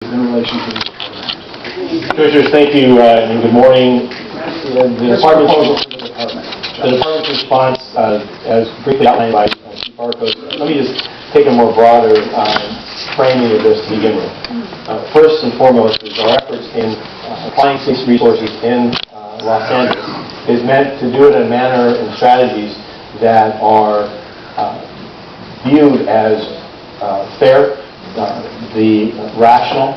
in relation to this program? Commissioners, thank you and good morning. The department's response, as briefly outlined by Chief Arcos, let me just take a more broader framing of this to begin with. First and foremost is our efforts in applying police resources in Los Angeles is meant to do it in a manner and strategies that are viewed as fair, rational,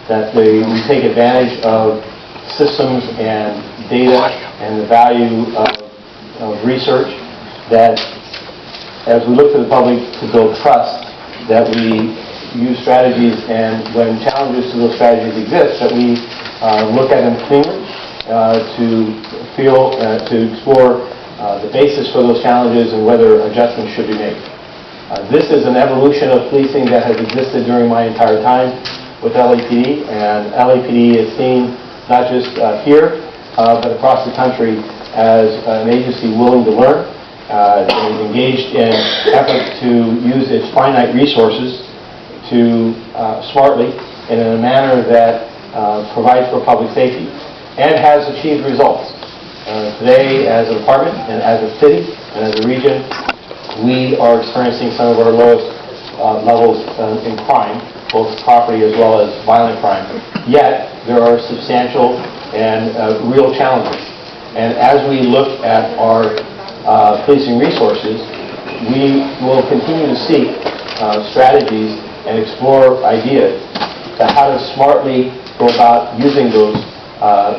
that we take advantage of systems and data and the value of research, that as we look to the public to build trust, that we use strategies, and when challenges to those strategies exist, that we look at them cleanly to explore the basis for those challenges and whether adjustments should be made. This is an evolution of policing that has existed during my entire time with LAPD, and LAPD is seen not just here, but across the country as an agency willing to learn, and engaged in efforts to use its finite resources to smartly and in a manner that provides for public safety and has achieved results. Today, as a department and as a city and as a region, we are experiencing some of our lowest levels in crime, both property as well as violent crime. Yet, there are substantial and real challenges. And as we look at our policing resources, we will continue to seek strategies and explore ideas to how to smartly go about using those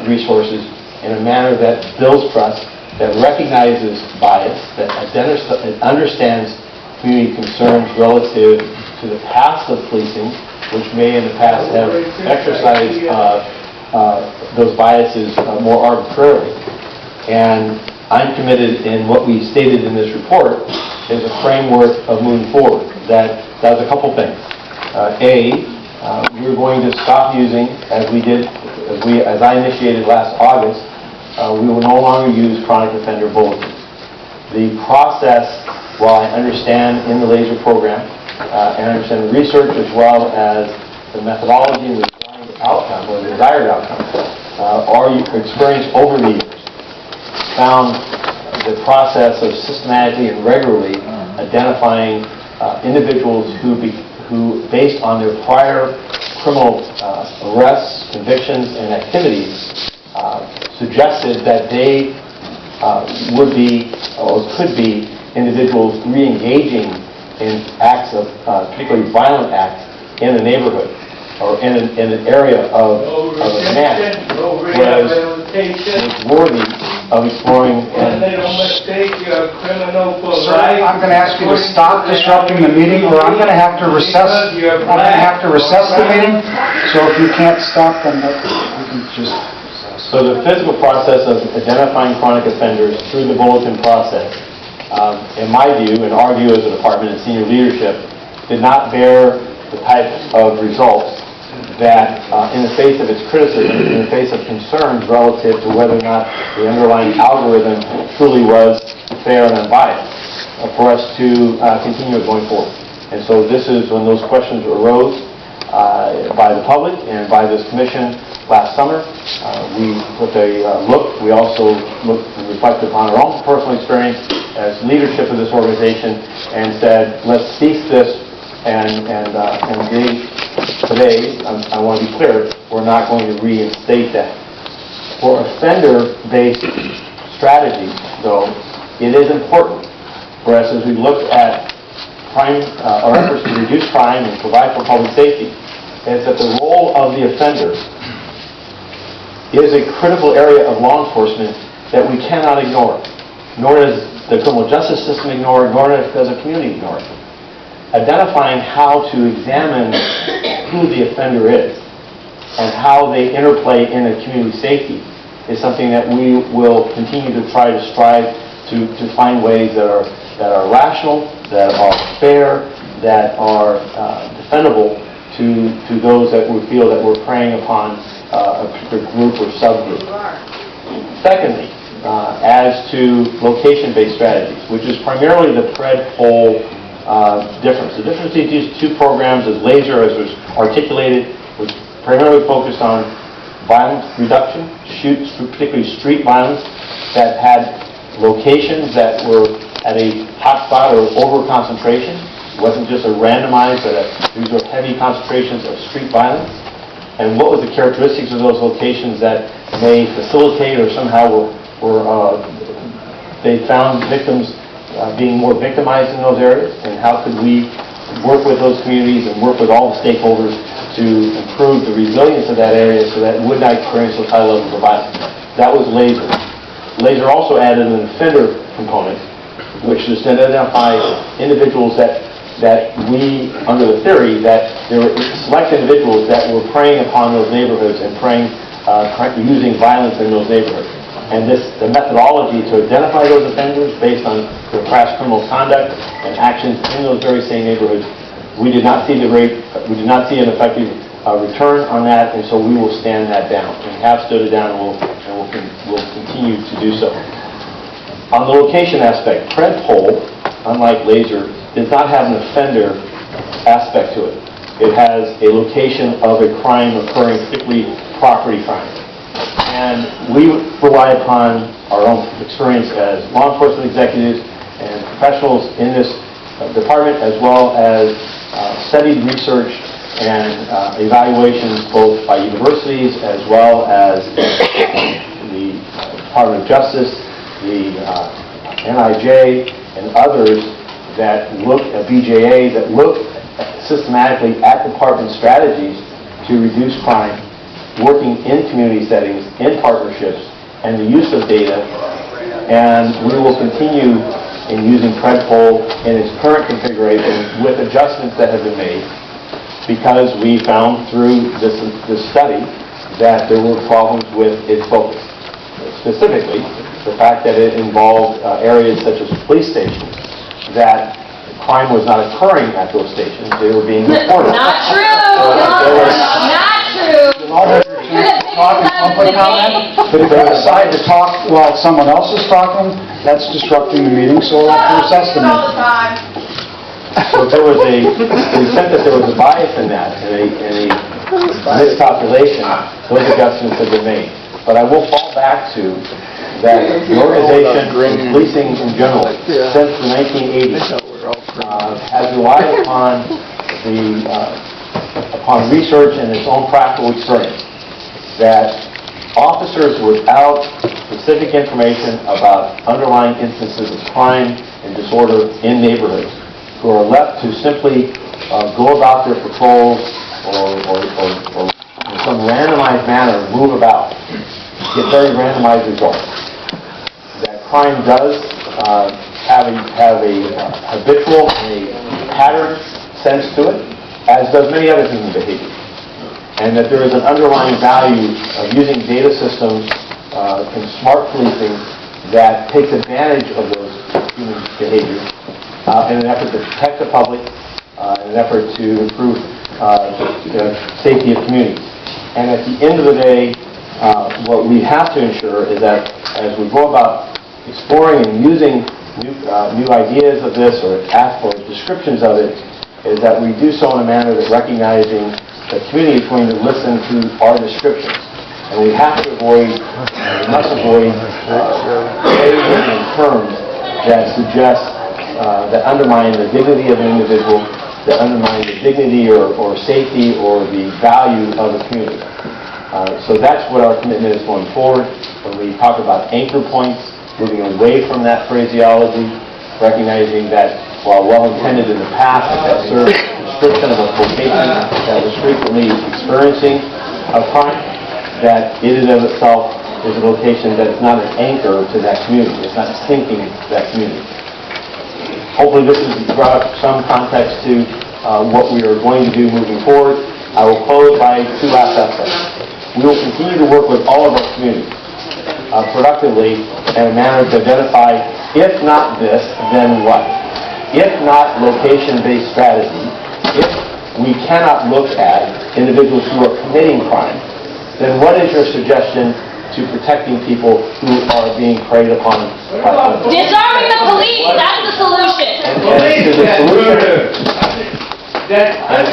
resources in a manner that builds trust, that recognizes bias, that understands community concerns relative to the past of policing, which may in the past have exercised those biases more arbitrarily. And I'm committed in what we stated in this report is a framework of moving forward that does a couple things. We're going to stop using, as I initiated last August, we will no longer use chronic offender bulletins. The process, while I understand in the LASER program, and I understand the research as well as the methodology and the desired outcome, our experience over the years found the process of systematically and regularly identifying individuals who, based on their prior criminal arrests, convictions, and activities, suggested that they would be or could be individuals re-engaging in acts of, particularly violent acts, in a neighborhood or in an area of a command, was worthy of exploring. And they don't mistake your criminal for Sir, life. I'm going to ask you to stop disrupting the meeting, or I'm going to have to recess. I'm going to have to recess the meeting. So if you can't stop, then we can just. So the physical process of identifying chronic offenders through the bulletin process, in my view, in our view as a department and senior leadership, did not bear the type of results that, in the face of its criticism, in the face of concerns relative to whether or not the underlying algorithm truly was fair and unbiased, for us to continue going forward. And so this is when those questions arose by the public and by this commission last summer. We took a look. We also looked and reflected upon our own personal experience as leadership of this organization and said, let's cease this and engage. Today, I want to be clear, we're not going to reinstate that. For offender-based strategies, though, it is important for us as we look at crime, our efforts to reduce crime and provide for public safety, is that the role of the offender is a critical area of law enforcement that we cannot ignore, nor does the criminal justice system ignore it, nor does the community ignore it. Identifying how to examine who the offender is and how they interplay in a community safety is something that we will continue to try to strive to find ways that are rational, that are fair, that are defendable to those that we feel that we're preying upon a particular group or subgroup. Secondly, as to location-based strategies, which is primarily the thread-pole difference. The difference between these two programs is LASER, as was articulated, was primarily focused on violence reduction, particularly street violence, that had locations that were at a hotspot or over-concentration. It wasn't just a randomized, but these were heavy concentrations of street violence. And what was the characteristics of those locations that may facilitate or somehow they found victims being more victimized in those areas, and how could we work with those communities and work with all the stakeholders to improve the resilience of that area so that it would not experience those high levels of violence. That was LASER. LASER also added an offender component, which is to identify individuals that we, under the theory, that there were select individuals that were preying upon those neighborhoods and using violence in those neighborhoods. And the methodology to identify those offenders based on their past criminal conduct and actions in those very same neighborhoods, we did not see an effective return on that, and so we will stand that down. We have stood it down, and we'll continue to do so. On the location aspect, Predpol, unlike LASER, does not have an offender aspect to it. It has a location of a crime occurring, particularly property crime. And we rely upon our own experience as law enforcement executives and professionals in this department, as well as studied research and evaluations both by universities as well as the Department of Justice, the NIJ, and others that look at BJA, that look systematically at department strategies to reduce crime, working in community settings, in partnerships, and the use of data. And we will continue in using Predpol in its current configuration with adjustments that have been made, because we found through this study that there were problems with its focus. Specifically, the fact that it involved areas such as police stations, that crime was not occurring at those stations, they were being reported. Not true! Not true! Talk in public comment, but if they decide to talk while someone else is talking, that's disrupting the meeting, so we'll have to recess the meeting. So there was to the extent that there was a bias in that, and a miscalculation, those adjustments have been made. But I will fall back to that the organization, policing in general, since the 1980s, has relied upon research and its own practical experience, that officers without specific information about underlying instances of crime and disorder in neighborhoods, who are left to simply go about their patrols or in some randomized manner move about, get very randomized results. That crime does have a habitual and a pattern sense to it, as does many other human behaviors. And that there is an underlying value of using data systems and smart policing that takes advantage of those human behaviors in an effort to protect the public, in an effort to improve the safety of communities. And at the end of the day, what we have to ensure is that as we go about exploring and using new ideas of this or descriptions of it, is that we do so in a manner that recognizing the community is going to listen to our descriptions. And we have to avoid, we must avoid in terms that suggest, that undermine the dignity of an individual, that undermine the dignity or safety or the value of the community. So that's what our commitment is going forward. When we talk about anchor points, moving away from that phraseology, recognizing that while well-intended in the past, that served the description of a location that was frequently experiencing a crime, that it in and of itself is a location that is not an anchor to that community. It's not sinking that community. Hopefully this has brought up some context to what we are going to do moving forward. I will close by two last aspects. We will continue to work with all of our communities productively in a manner to identify, if not this, then what? If not location-based strategy, if we cannot look at individuals who are committing crime, then what is your suggestion to protecting people who are being preyed upon? Disarming the police, that's the solution. And to the solution, I'm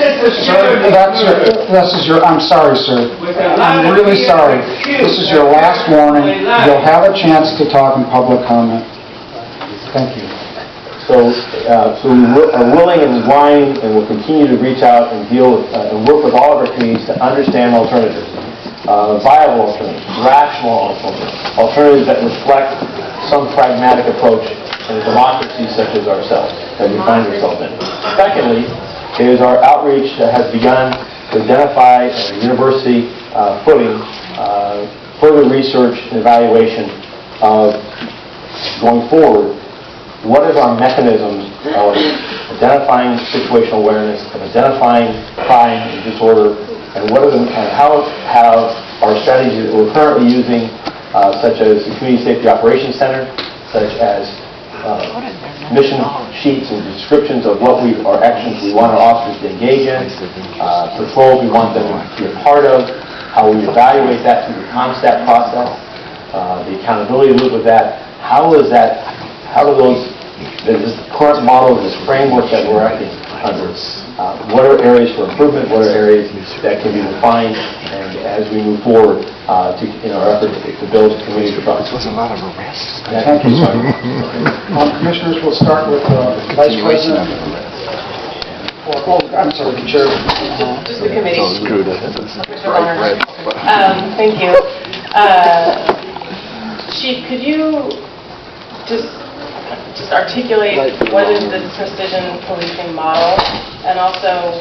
sorry, sir. I'm really sorry. This is your last warning. You'll have a chance to talk in public comment. Thank you. So we are willing and willing and will continue to reach out and deal with, and work with all of our communities to understand alternatives, viable alternatives, rational alternatives that reflect some pragmatic approach in a democracy such as ourselves, that we find ourselves in. Secondly, is our outreach has begun to identify a university footing, further research and evaluation of going forward. What is our mechanisms of identifying situational awareness, of identifying crime and disorder, and what are the, and how have our strategies that we're currently using, such as the Community Safety Operations Center, such as mission sheets and descriptions of what our actions we want our officers to engage in, patrols we want them to be a part of, how we evaluate that through the ComStat process, the accountability loop with that. How do this current model, this framework that we're acting under, what are areas for improvement, what are areas that can be refined, and as we move forward in our effort to build community trust. There's a lot of arrests. Thank you, sir. Commissioners, we'll start with Vice President. I'm sorry, Chair. Just the committee. Screwed it. Thank you. Chief, could you just articulate what is the precision policing model, and also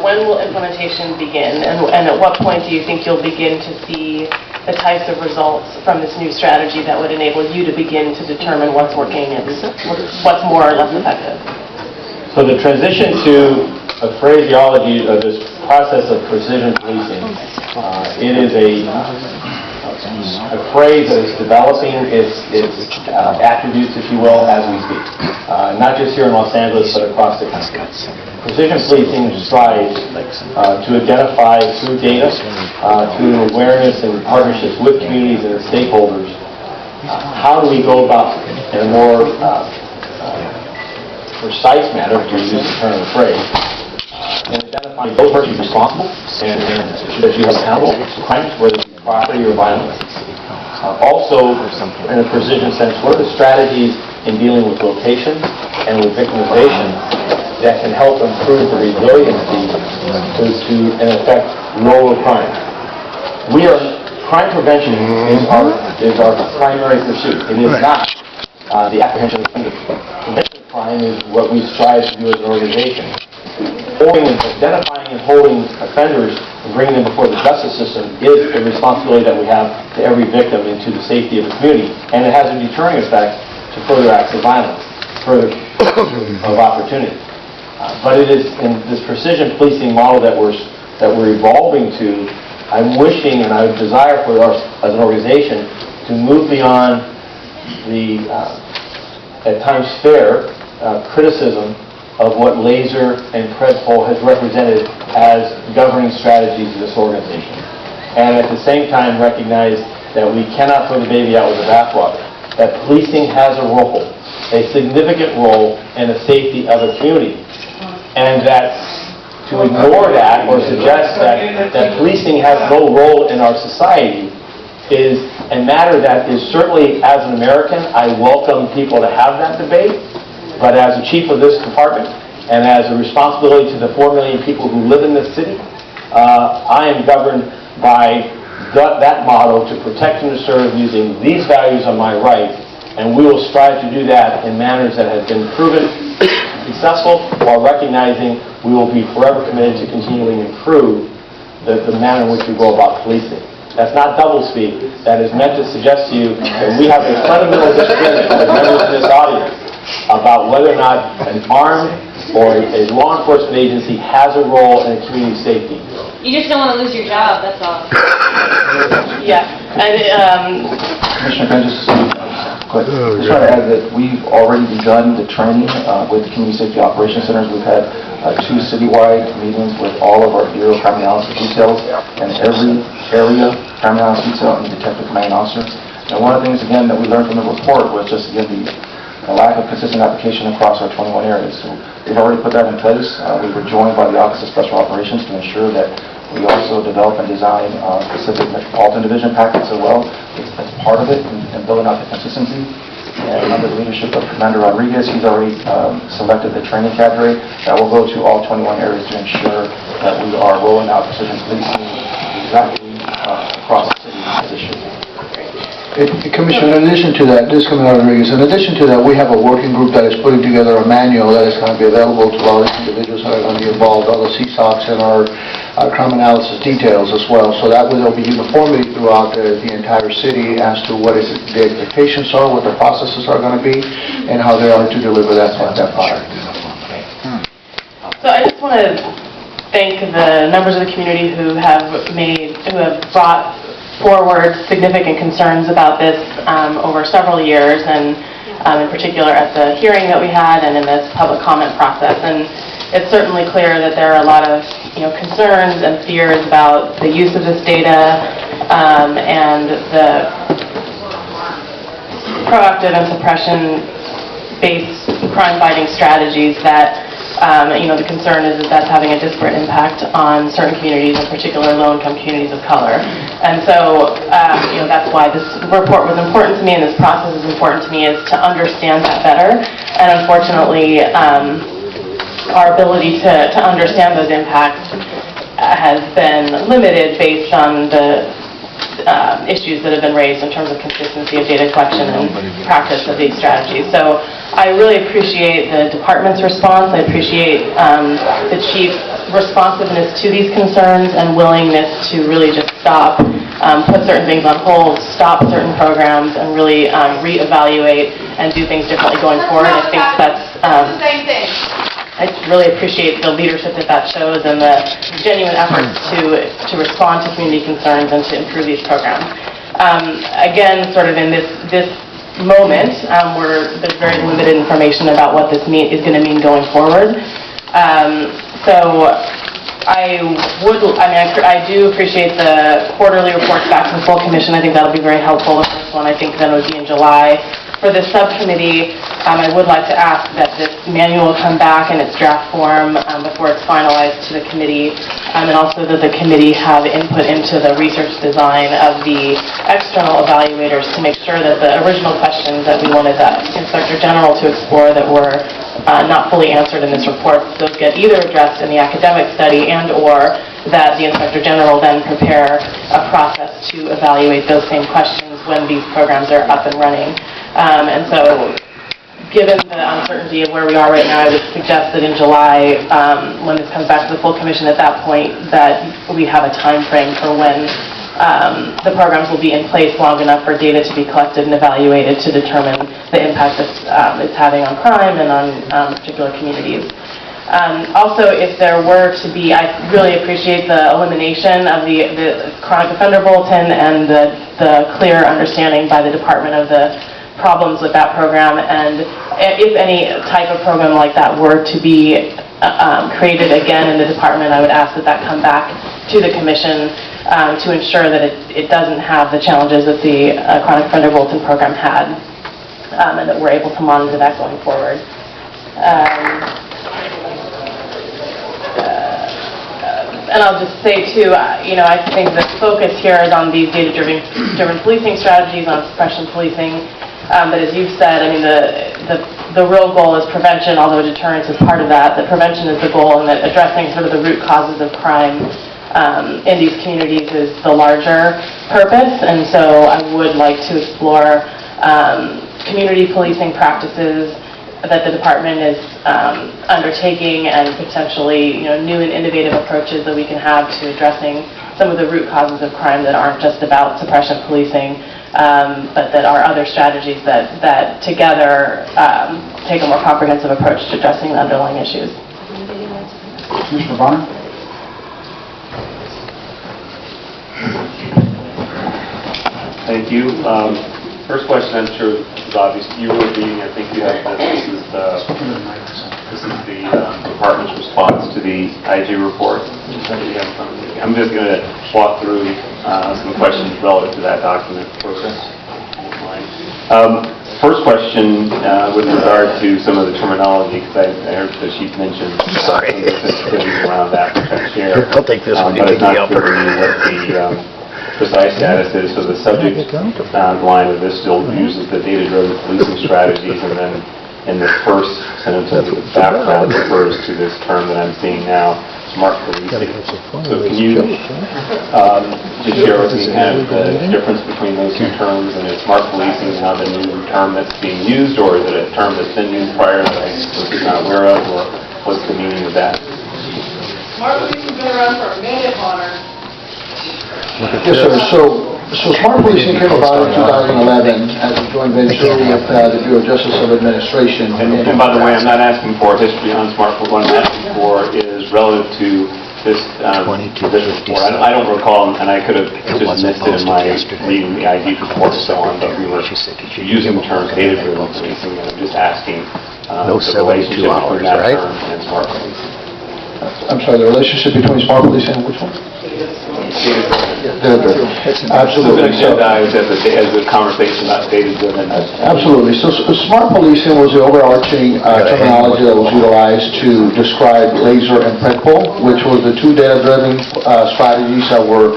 when will implementation begin, and at what point do you think you'll begin to see the types of results from this new strategy that would enable you to begin to determine what's working and what's more or less effective? So the transition to a phraseology of this process of precision policing, it is a phrase that is developing its attributes, if you will, as we speak. Not just here in Los Angeles, but across the country. Precision policing strives to identify through data, through awareness and partnerships with communities and stakeholders, how do we go about in a more precise manner, to use the term of the phrase, and identifying those persons responsible and that you have accountable for crimes, whether it's property or violence. Also, in a precision sense, what are the strategies in dealing with location and with victimization that can help improve the resiliency to in effect, lower crime? Crime prevention is our primary pursuit. It is not the apprehension of offenders. Prevention of crime is what we strive to do as an organization. Identifying and holding offenders and bringing them before the justice system is the responsibility that we have to every victim and to the safety of the community. And it has a deterring effect to further acts of violence, further of opportunity. But it is in this precision policing model that we're evolving to. I'm wishing and I would desire for us as an organization to move beyond the at times fair criticism of what laser and Predpol has represented as governing strategies of this organization. And at the same time recognize that we cannot throw the baby out with the bathwater, that policing has a role, a significant role in the safety of a community. And that to ignore that or suggest that policing has no role in our society is a matter that is certainly, as an American, I welcome people to have that debate. But as the chief of this department and as a responsibility to the 4 million people who live in this city, I am governed by that motto to protect and to serve using these values on my right, and we will strive to do that in manners that have been proven successful while recognizing we will be forever committed to continuing to improve the manner in which we go about policing. That's not doublespeak. That is meant to suggest to you that we have a fundamental disagreement with members of this audience about whether or not an armed or a law enforcement agency has a role in community safety. You just don't want to lose your job, that's all. Yeah. And, Commissioner, can I just quick? Just want to add that we've already begun the training with the Community Safety Operations Centers. We've had 2 citywide meetings with all of our Bureau of Crime Analysis details and every area crime analysis detail and detective commanding officer. And one of the things, again, that we learned from the report was just, again, a lack of consistent application across our 21 areas. So we've already put that in place. We were joined by the Office of Special Operations to ensure that we also develop and design specific metropolitan division packets as well. It's part of it in building out the consistency. And under the leadership of Commander Rodriguez, he's already selected the training cadre that will go to all 21 areas to ensure that we are rolling out precision policing exactly across the city as it should be. Commissioner, in addition to that, this is Commissioner Rodriguez, in addition to that, we have a working group that is putting together a manual that is going to be available to all the individuals that are going to be involved, all the CSOCs and our crime analysis details as well. So that way there'll be uniformity throughout the entire city as to what the expectations are, what the processes are going to be, and how they are to deliver that product. So I just want to thank the members of the community who have brought forward significant concerns about this over several years, and in particular at the hearing that we had and in this public comment process. And it's certainly clear that there are a lot of concerns and fears about the use of this data and the proactive and suppression-based crime-fighting strategies that the concern is that that's having a disparate impact on certain communities, in particular low-income communities of color. And so, that's why this report was important to me and this process is important to me, is to understand that better. And unfortunately, our ability to understand those impacts has been limited based on the issues that have been raised in terms of consistency of data collection and practice of these strategies. So I really appreciate the department's response. I appreciate the chief's responsiveness to these concerns and willingness to really just stop, put certain things on hold, stop certain programs, and really reevaluate and do things differently going forward. I think that's I really appreciate the leadership that shows and the genuine efforts to respond to community concerns and to improve these programs. Again, sort of in this moment, there's very limited information about what this is going to mean going forward. So I do appreciate the quarterly reports back to the full commission. I think that'll be very helpful. The first one, I think, then would be in July. For this subcommittee, I would like to ask that this manual come back in its draft form before it's finalized to the committee, and also that the committee have input into the research design of the external evaluators to make sure that the original questions that we wanted the Inspector General to explore that were not fully answered in this report, those get either addressed in the academic study and or that the Inspector General then prepare a process to evaluate those same questions when these programs are up and running. And so, given the uncertainty of where we are right now, I would suggest that in July, when this comes back to the full commission at that point, that we have a time frame for when the programs will be in place long enough for data to be collected and evaluated to determine the impact that it's having on crime and on particular communities. Also, if there were to be, I really appreciate the elimination of the chronic offender bulletin and the clear understanding by the department of the problems with that program, and if any type of program like that were to be created again in the department, I would ask that that come back to the commission to ensure that it doesn't have the challenges that the chronic offender bulletin program had, and that we're able to monitor that going forward. And I'll just say too, I think the focus here is on these data-driven policing strategies, on suppression policing. But as you've said, I mean, the real goal is prevention, although deterrence is part of that. That prevention is the goal, and that addressing sort of the root causes of crime in these communities is the larger purpose. And so I would like to explore community policing practices that the department is undertaking, and potentially new and innovative approaches that we can have to addressing some of the root causes of crime that aren't just about suppression policing, but that are other strategies that together take a more comprehensive approach to addressing the underlying issues. Commissioner Bonner? Thank you. First question, I'm sure is obvious. You were reading, I think you have this is the department's response to the IG report. I'm just going to walk through some questions relative to that document. First question with regard to some of the terminology, because I heard the chief mention some of the sensitivities around that, which I share. I'll take this one. But it's not clear to me what the precise status is. So the subject line of this still uses the data-driven policing strategies, and then in the first sentence of the background refers to this term that I'm seeing now, smart policing. So can you just share with me kind of the difference between those two terms, and is smart policing now the new term that's being used, or is it a term that's been used prior that I was not aware of, or what's the meaning of that? Smart policing's been around for a minute, Connor. Yes, sir. So smart policing came about in 2011 as a joint venture with the Bureau of Justice and Administration. And by the way, I'm not asking for history on smart policing. What I'm asking for is relative to this report. I don't recall, and I could have just missed it in my reading the ID report and so on, but we were using the term data-driven policing, and I'm just asking the relationship between that term and smart policing. I'm sorry, the relationship between smart policing and which one? Absolutely. As a conversation about data-driven. Absolutely. So smart policing was the overarching terminology that was utilized to describe laser and predpol, which were the two data-driven strategies that were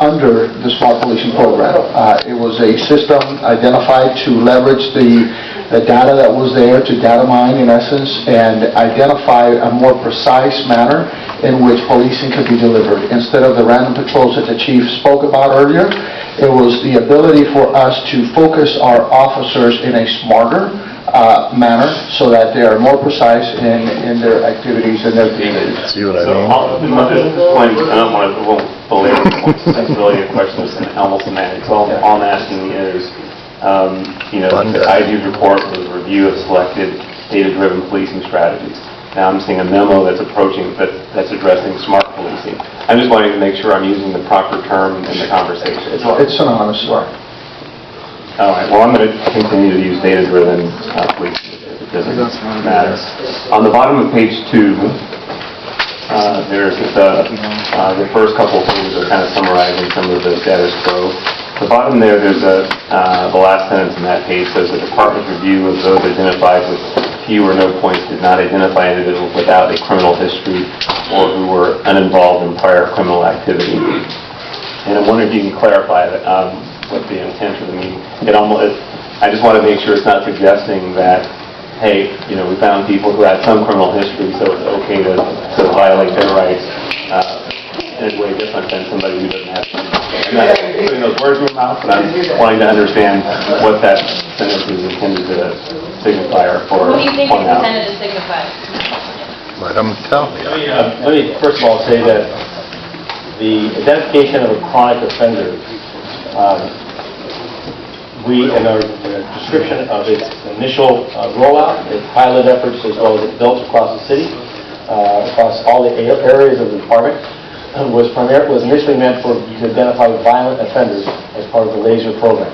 under the smart policing program. It was a system identified to leverage the data that was there, to data mine in essence, and identify a more precise manner in which policing could be delivered. Instead of the random patrols that the chief spoke about earlier, it was the ability for us to focus our officers in a smarter manner so that they are more precise in their activities and their communities. See what I mean? I don't want to belabor the point. That's really a question that's almost semantic. So all I'm asking is, the IG's report was a review of selected data-driven policing strategies. Now I'm seeing a memo that's addressing smart policing. I'm just wanting to make sure I'm using the proper term in the conversation. It's synonymous. All right. Well, I'm going to continue to use data-driven policing. It doesn't matter. On the bottom of page 2, there's the first couple of pages are kind of summarizing some of the status quo. The bottom there's the last sentence in that page says the department's review of those identified with few or no points did not identify individuals without a criminal history or who were uninvolved in prior criminal activity. And I wonder if you can clarify that, what the intent of the meeting. I just want to make sure it's not suggesting that, hey, we found people who had some criminal history, so it's okay to violate their rights in a way different than somebody who doesn't have criminal history. I'm not putting those words in my mouth, but I'm wanting to understand what that sentence is intended to signify or for What do you think point it's out. intended to signify? Let them tell me. Let me first of all say that the identification of a chronic offender, we, in our description of its initial rollout, its pilot efforts, as well as it built across the city, across all the areas of the department, was initially meant to identify violent offenders as part of the LASER program.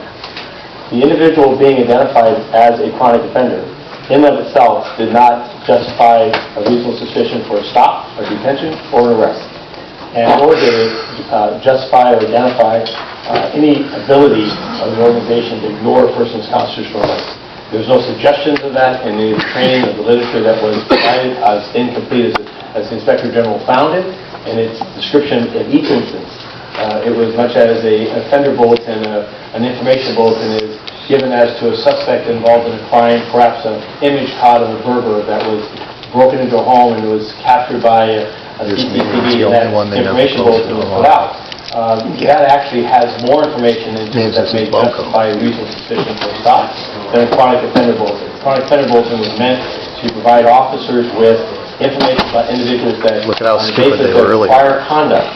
The individual being identified as a chronic offender in and of itself did not justify a reasonable suspicion for a stop, a detention, or an arrest. And nor did it justify or identify any ability of the organization to ignore a person's constitutional rights. There's no suggestions of that in the training of the literature that was provided as incomplete as the Inspector General found it, and its description in each instance. It was much as an offender bulletin, an information bulletin is given as to a suspect involved in a crime, perhaps an image caught of a burglar that was broken into a home and was captured by a CCTV, and that information bulletin was put out. That actually has more information in it that may justify a reasonable suspicion for a stop than a chronic offender bulletin. A chronic offender bulletin was meant to provide officers with information about individuals that, Look at how on the stupid basis they were of earlier. prior conduct,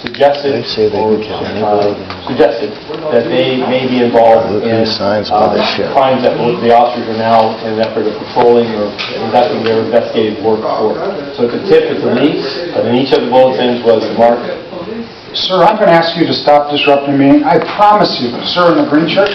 suggested They say they can count anybody. suggested that they may be involved Look in at the signs of all this shit. crimes that the officers are now in an effort of patrolling or conducting their investigative work for. So it's a tip, it's a lead, but in each of the bulletins was marked. Sir, I'm going to ask you to stop disrupting the meeting. I promise you, sir in the green shirt,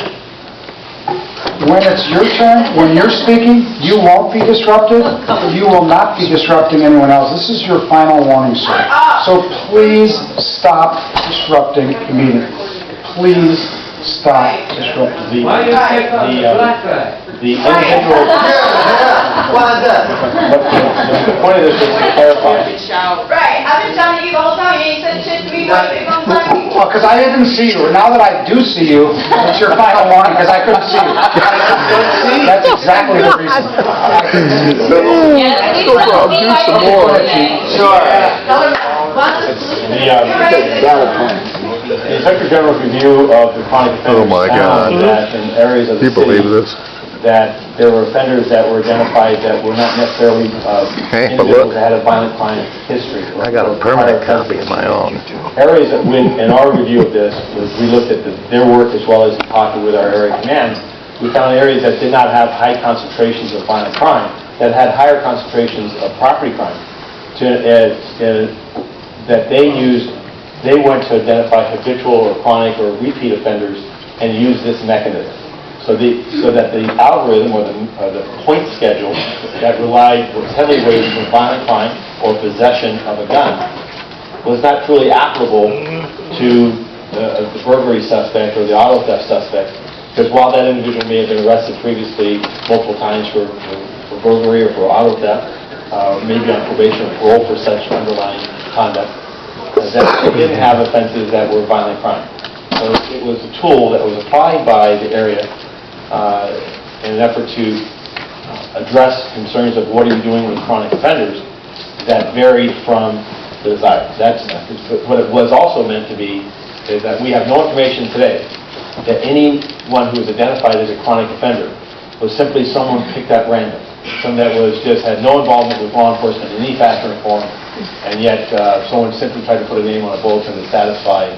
when it's your turn, when you're speaking, you won't be disrupted. You will not be disrupting anyone else. This is your final warning, sir. So please stop disrupting the meeting. Please stop disrupting. Why you take off the black guy? The individual... The point of this is to clarify. Right, I've been telling you the whole time, you ain't said shit to me, why you gonna tell me? Well, because I didn't see you, and now that I do see you, it's your final warning, because I couldn't see you. That's exactly the reason. Yeah, please let me know some more. The Inspector General's review of the chronic offenders Oh, my God. found that in areas of Do the you believe city, this? that there were offenders that were identified that were not necessarily Hey, but individuals look. that had a violent crime history. I got a or permanent prior copy of offenses. my own. Areas that, in our review of this, was we looked at their work as well as talking with our area commands. We found areas that did not have high concentrations of violent crime, that had higher concentrations of property crime, that they went to identify habitual or chronic or repeat offenders and used this mechanism. So that the algorithm or the point schedule that was heavily weighted for violent crime or possession of a gun was not truly applicable to the burglary suspect or the auto theft suspect, because while that individual may have been arrested previously multiple times for burglary or for auto theft, maybe on probation or parole for such underlying conduct, that they didn't have offenses that were violent crime. So it was a tool that was applied by the area in an effort to address concerns of what are you doing with chronic offenders that varied from the desire. That's what it was also meant to be, is that we have no information today that anyone who was identified as a chronic offender was simply someone picked at random, someone that had no involvement with law enforcement in any fashion or form, and yet someone simply tried to put a name on a bulletin to satisfy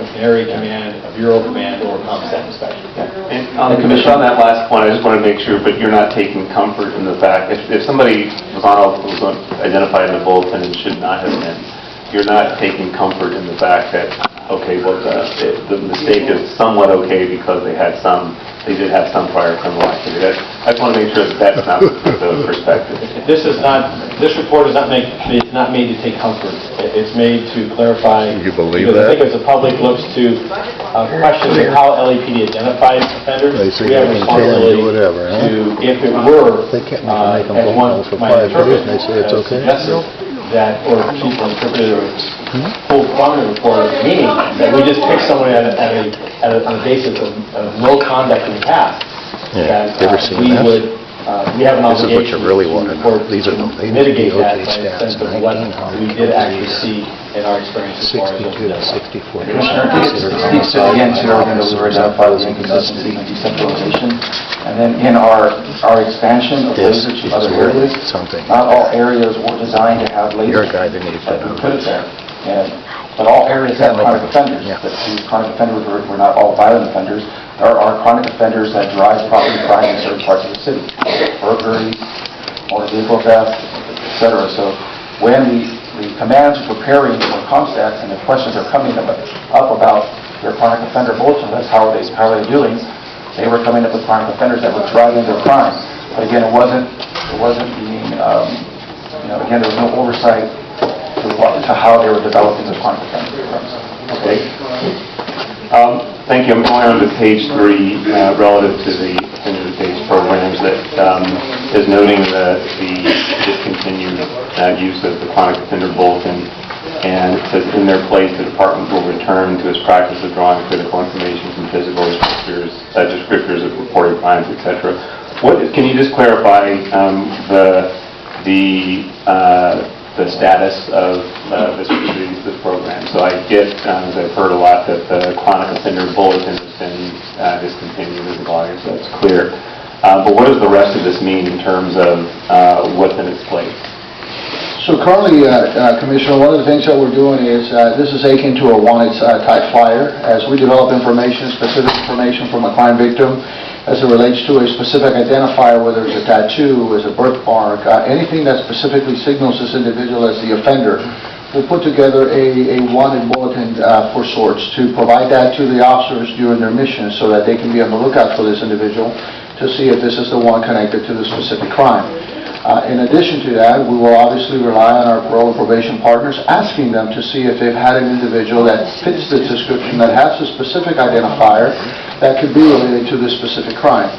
an area command, a bureau command, or a CompStat inspection. And on that last point, I just want to make sure, but you're not taking comfort in the fact, if somebody was identified in the bulletin and should not have been, you're not taking comfort in the fact that, okay, well, the mistake is somewhat okay because they did have some prior criminal activity. I just want to make sure that that's not the perspective. This report is not made to take comfort. It's made to clarify. You believe because I that? think as the public looks to questions of how LAPD identifies offenders, They say we have a they can tell responsibility you whatever, huh? to, if it were, They can't make them as phone one calls for might 5 interpret, days, and they say it's as okay? suggested, that, or people interpreted or pulled from the report, meaning that we just pick someone on a basis of no conduct in the past. Yeah, That you ever seen we this? would, we have an This is what obligation you really want to know. to These are the mitigate that DOJ by the stats, sense of what we did actually see in our experience as far as 62 to those. 64. Commissioner, it speaks to, again, to everything that we were identified with inconsistency and decentralization. And then in our expansion of This lasers to is other worth areas, something. not all areas were designed to have lasers. You're a guy that needs to But we know. put it there. But all areas have chronic offenders. Yeah. But these chronic offenders were not all violent offenders. There are chronic offenders that drive property crime in certain parts of the city. Burglaries, motor vehicle theft, etc. So when the commands are preparing for CompStat and the questions are coming up about their chronic offender bulletin list, how are they doing, they were coming up with chronic offenders that were driving their crime. But again, it wasn't being, again, there was no oversight to how they were developing the chronic offender programs. Okay. Thank you. I'm going on to page 3 relative to the offender-based programs that is noting the discontinued use of the chronic offender bulletin, and it says in their place the department will return to its practice of drawing critical information from physical descriptors of reported crimes, etc. Can you just clarify the status of this program? So I get, as I've heard a lot, that the chronic offender bulletin has been discontinued as of August, so that's clear. But what does the rest of this mean in terms of what's in its place? So currently, Commissioner, one of the things that we're doing is, this is akin to a wanted type flyer. As we develop information, specific information from a crime victim, as it relates to a specific identifier, whether it's a tattoo, as a birthmark, anything that specifically signals this individual as the offender, we'll put together a wanted bulletin for sorts to provide that to the officers during their mission so that they can be on the lookout for this individual to see if this is the one connected to the specific crime. In addition to that, we will obviously rely on our parole and probation partners, asking them to see if they've had an individual that fits the description, that has a specific identifier that could be related to this specific crime.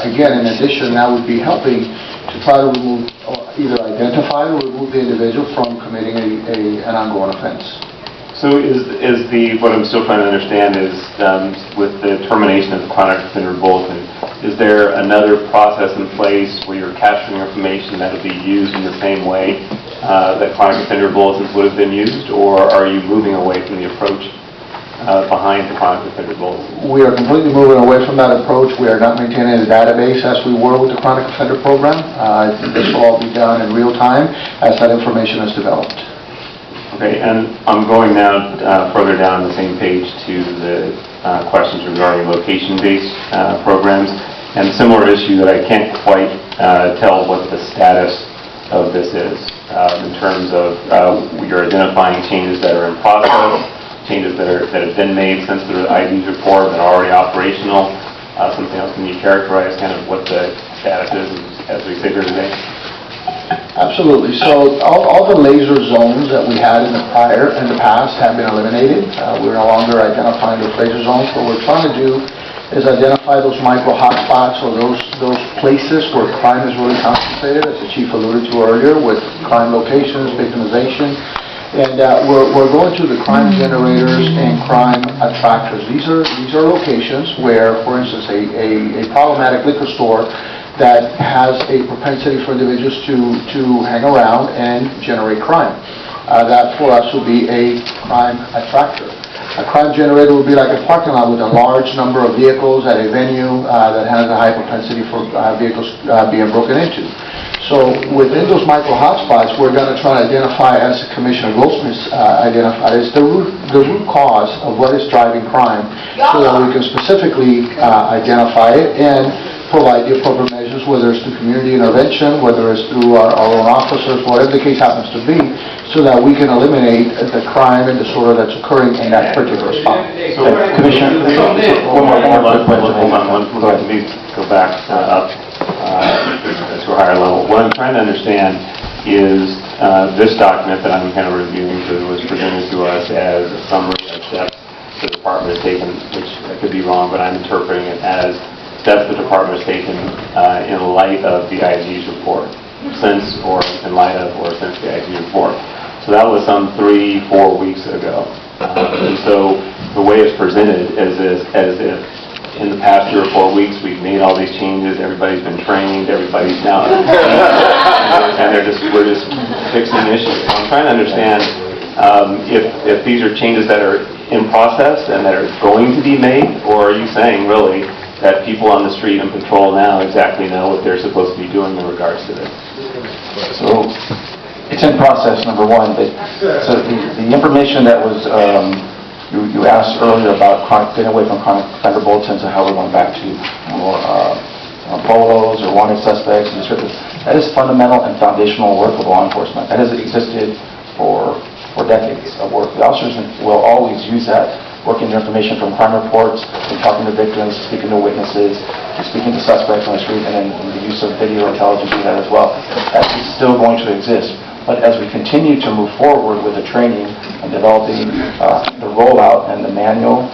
Again, in addition, that would be helping to try to remove, or either identify or remove the individual from committing an ongoing offense. So what I'm still trying to understand is, with the termination of the chronic offender bulletin, is there another process in place where you're capturing information that will be used in the same way that chronic offender bulletins would have been used, or are you moving away from the approach behind the chronic offender bulletin? We are completely moving away from that approach. We are not maintaining a database as we were with the chronic offender program. This will all be done in real time as that information is developed. Okay, and I'm going now further down the same page to the questions regarding location-based programs, and a similar issue that I can't quite tell what the status of this is in terms of you're identifying changes that are in process, changes that have been made since the ID's report that are already operational. Something else, can you characterize kind of what the status is as we sit here today? Absolutely. So all the laser zones that we had in the past have been eliminated. We're no longer identifying those laser zones. What we're trying to do is identify those micro hotspots, or those places where crime is really concentrated, as the chief alluded to earlier, with crime locations, victimization. And we're going to the crime generators and crime attractors. These are locations where, for instance, a problematic liquor store that has a propensity for individuals to hang around and generate crime. That for us will be a crime attractor. A crime generator would be like a parking lot with a large number of vehicles at a venue that has a high propensity for vehicles being broken into. So within those micro hotspots, we're going to try to identify, as Commissioner Goldsmith identified, is the root cause of what is driving crime, so that we can specifically identify it and provide the appropriate measures, whether it's through community intervention, whether it's through our own officers, whatever the case happens to be, so that we can eliminate the crime and disorder that's occurring in that particular spot. Commissioner, one more quick question. Hold on, let me go back up to a higher level. What I'm trying to understand is this document that I'm kind of reviewing was presented to us as a summary of steps the department has taken, which I could be wrong, but I'm interpreting it as steps the department has taken in light of the IG's report, since the IG report. So that was some 3-4 weeks ago. And so the way it's presented is as if in the past 3 or 4 weeks we've made all these changes, everybody's been trained, everybody's now, and we're just fixing issues. So I'm trying to understand if these are changes that are in process and that are going to be made, or are you saying really that people on the street and patrol now exactly know what they're supposed to be doing in regards to this? So it's in process, number one. So the information that was, you asked earlier about getting away from chronic offender bulletins and how we're going back to more polos or wanted suspects and descriptors, that is fundamental and foundational work of law enforcement. That has existed for decades of work. The officers will always use that, working the information from crime reports, from talking to victims, speaking to witnesses, speaking to suspects on the street, and then the use of video intelligence do that as well. That is still going to exist. But as we continue to move forward with the training and developing the rollout and the manual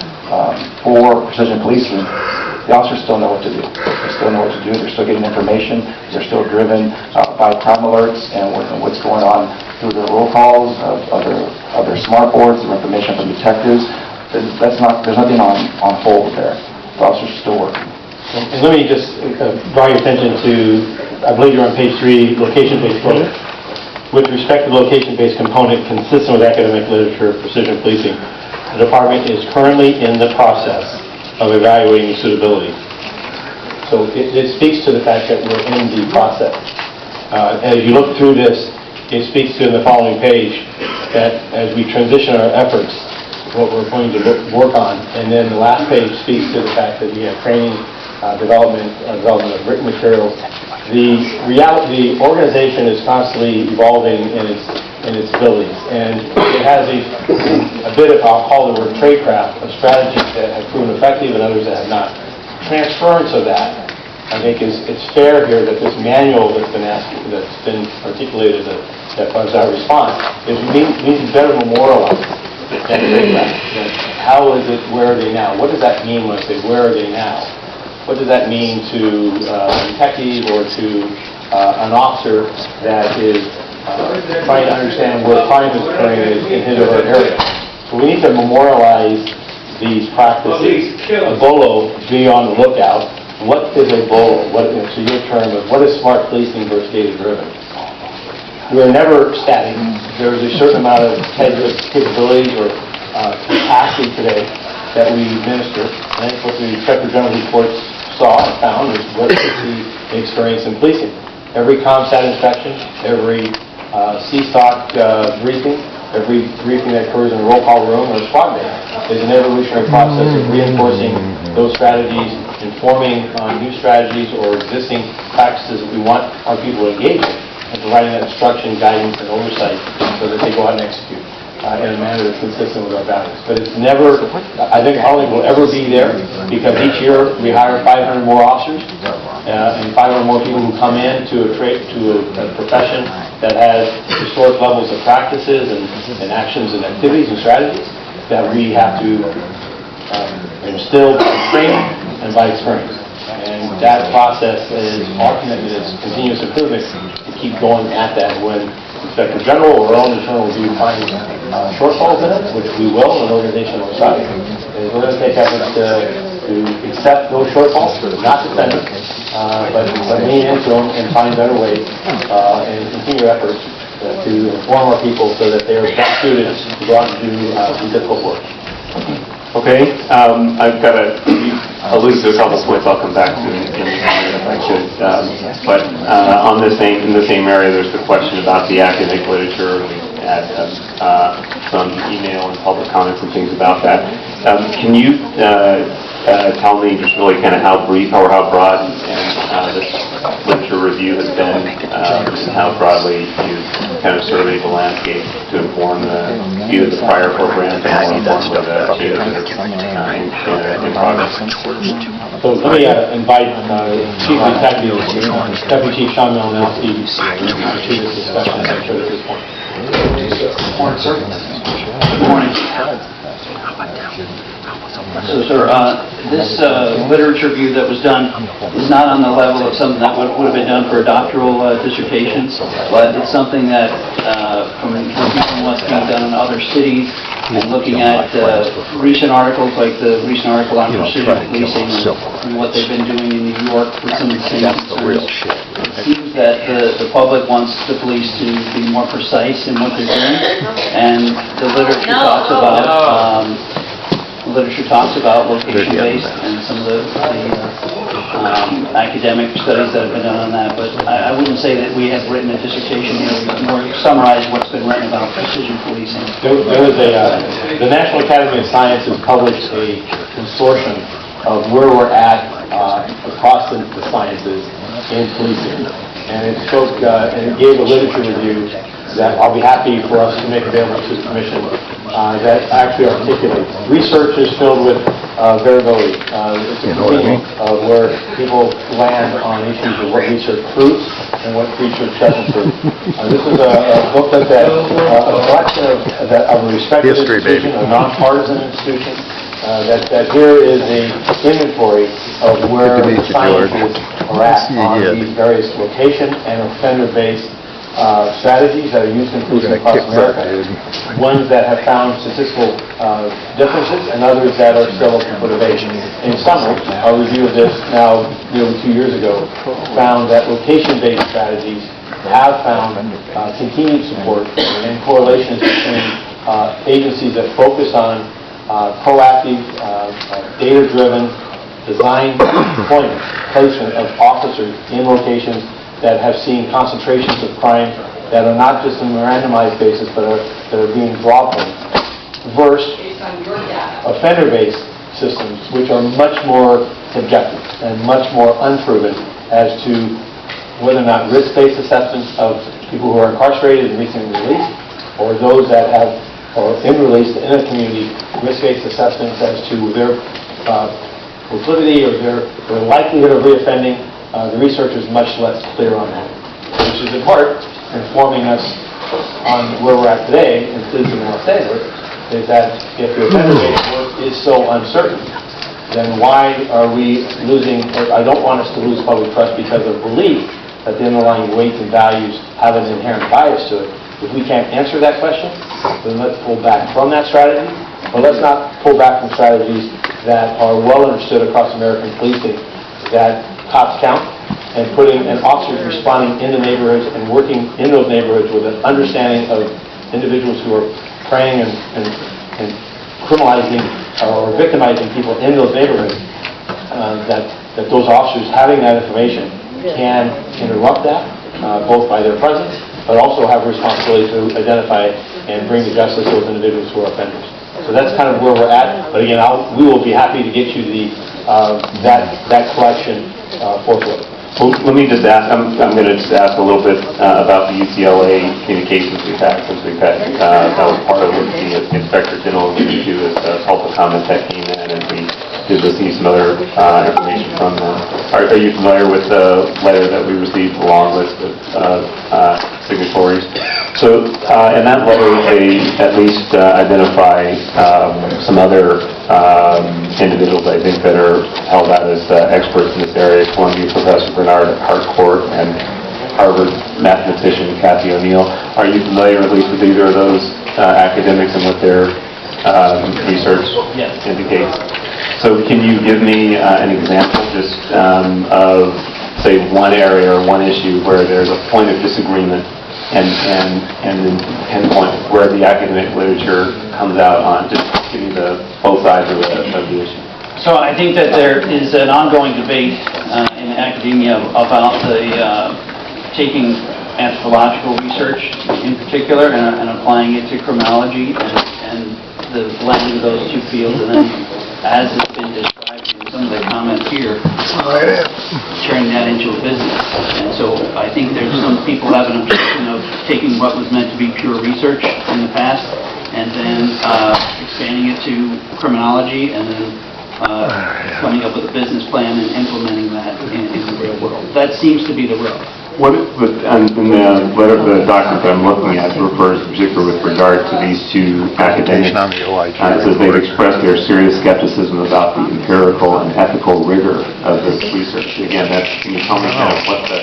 for precision policing, the officers still know what to do. They still know what to do. They're still getting information. They're still driven by crime alerts and what's going on through their roll calls of their smart boards, their information from detectives. There's nothing on hold there. The officers are still working. And let me just draw your attention to, I believe you're on page 3, location-based program. With respect to the location-based component consistent with academic literature, precision policing, the department is currently in the process of evaluating suitability. So it speaks to the fact that we're in the process. As you look through this, it speaks to in the following page that as we transition our efforts, what we're going to work on, and then the last page speaks to the fact that we have training, development of written materials. The organization is constantly evolving in its abilities, and it has a bit of, I'll call the word tradecraft, of strategies that have proven effective and others that have not. Transference of that I think it's fair here that this manual that's been articulated that was our response is we need to better memorialize that. How is it, where are they now? What does that mean when I say where are they now? What does that mean to a detective or to an officer that is trying to understand where crime is occurring in his or her area? So we need to memorialize these practices. A BOLO, be on the lookout. What is a BOLO? So your term of what is smart policing versus data-driven? We are never static. There is a certain amount of capabilities or capacity today that we administer. And I think what the Inspector General reports saw and found is what we experience in policing. Every ComStat inspection, every CSOC briefing, every briefing that occurs in a roll call room or a squad day is an evolutionary process of reinforcing those strategies, informing new strategies or existing practices that we want our people to engage in, and providing that instruction, guidance, and oversight so that they go out and execute in a manner that's consistent with our values. But it's never, I think hardly will ever be there, because each year we hire 500 more officers and 500 more people who come in to a profession that has historic levels of practices and actions and activities and strategies that we have to instill by training and by experience. And that process is our commitment is continuous improvement to keep going at that. When Inspector General or our own internal review finds shortfalls in it, which we will on an organizational side, we're going to take efforts to accept those shortfalls, not defend them, but lean into them and find better ways and continue efforts to inform our people so that they are best suited to go out and do difficult work. Okay, I've got to allude to a couple points I'll come back to in a minute if I should. But in the same area, there's the question about the academic literature. We had some email and public comments and things about that. Can you tell me just really kind of how brief or how broad this literature review has been, and how broadly you kind of surveyed the landscape to inform either the prior programs or more importantly the changes that are in progress? So let me invite Chief Detective, Deputy Chief Sean Malinowski to this discussion at this point. Good morning, sir. Good morning. So, sir, this literature review that was done is not on the level of something that would have been done for a doctoral dissertation, but it's something that, from what's being done in other cities, and looking at recent articles, like the recent article on precision policing and what they've been doing in New York with some of the same concerns. It seems that the public wants the police to be more precise in what they're doing, and the literature talks about location-based and some of the academic studies that have been done on that, but I wouldn't say that we have written a dissertation here. We more summarize what's been written about precision policing. The National Academy of Sciences published a consortium of where we're at across the sciences in policing, and it spoke and it gave a literature review that I'll be happy for us to make available to the Commission that actually articulates. Research is filled with variability. It's a continuum of where people land on issues of what research proves and what research doesn't prove. This is a booklet that a collection of a respected institution, a nonpartisan institution, that here is an inventory of where the sciences are at on these various location and offender-based strategies that are used in policing across America. Ones that have found statistical differences and others that are still open for debate. In summary, our review of this now nearly 2 years ago found that location-based strategies have found continued support and correlations between agencies that focus on proactive, data-driven design deployment, placement of officers in locations that have seen concentrations of crime that are not just on a randomized basis, but that are being brought from, versus offender-based systems, which are much more subjective and much more unproven as to whether or not risk-based assessments of people who are incarcerated and recently released, or those that have, or in release in a community, risk-based assessments as to their proclivity or their likelihood of reoffending the research is much less clear on that, which is in part informing us on where we're at today in Citizen Los Angeles, is that if the offender-based work is so uncertain, then why are we losing, or I don't want us to lose public trust because of belief that the underlying weights and values have an inherent bias to it. If we can't answer that question, then let's pull back from that strategy, but let's not pull back from strategies that are well understood across American policing, that cops count, and putting and officers responding in the neighborhoods and working in those neighborhoods with an understanding of individuals who are preying and criminalizing or victimizing people in those neighborhoods, that those officers having that information can interrupt that, both by their presence, but also have a responsibility to identify and bring to justice those individuals who are offenders. So that's kind of where we're at. But again, we will be happy to get you that collection forthwith. Well, let me just ask, I'm going to just ask a little bit about the UCLA communications we've had, since we've had, that was part of what the Inspector General agreed to, is help the comment that came in, and we did receive some other information from them. Are you familiar with the letter that we received, a long list of signatories? So in that letter, they at least identify some other individuals, I think, that are held out as experts in this area. Columbia Professor Bernard Harcourt and Harvard mathematician Kathy O'Neill. Are you familiar, at least, with either of those academics and what their research indicates? So can you give me an example just of, say, one area or one issue where there's a point of disagreement and then pinpoint where the academic literature comes out on, just give me both sides of the issue? So I think that there is an ongoing debate in academia about taking anthropological research in particular and applying it to criminology and the blending of those two fields, and then, as has been described in some of the comments here, turning that into a business. And so I think there's some people have an obsession of taking what was meant to be pure research in the past and then expanding it to criminology, and then coming up with a business plan and implementing that in the real world. That seems to be the road. What in the letter, the document that I'm looking at refers particularly with regard to these two academics. It says they've expressed their serious skepticism about the empirical and ethical rigor of this research. Again, can you tell me kind of what the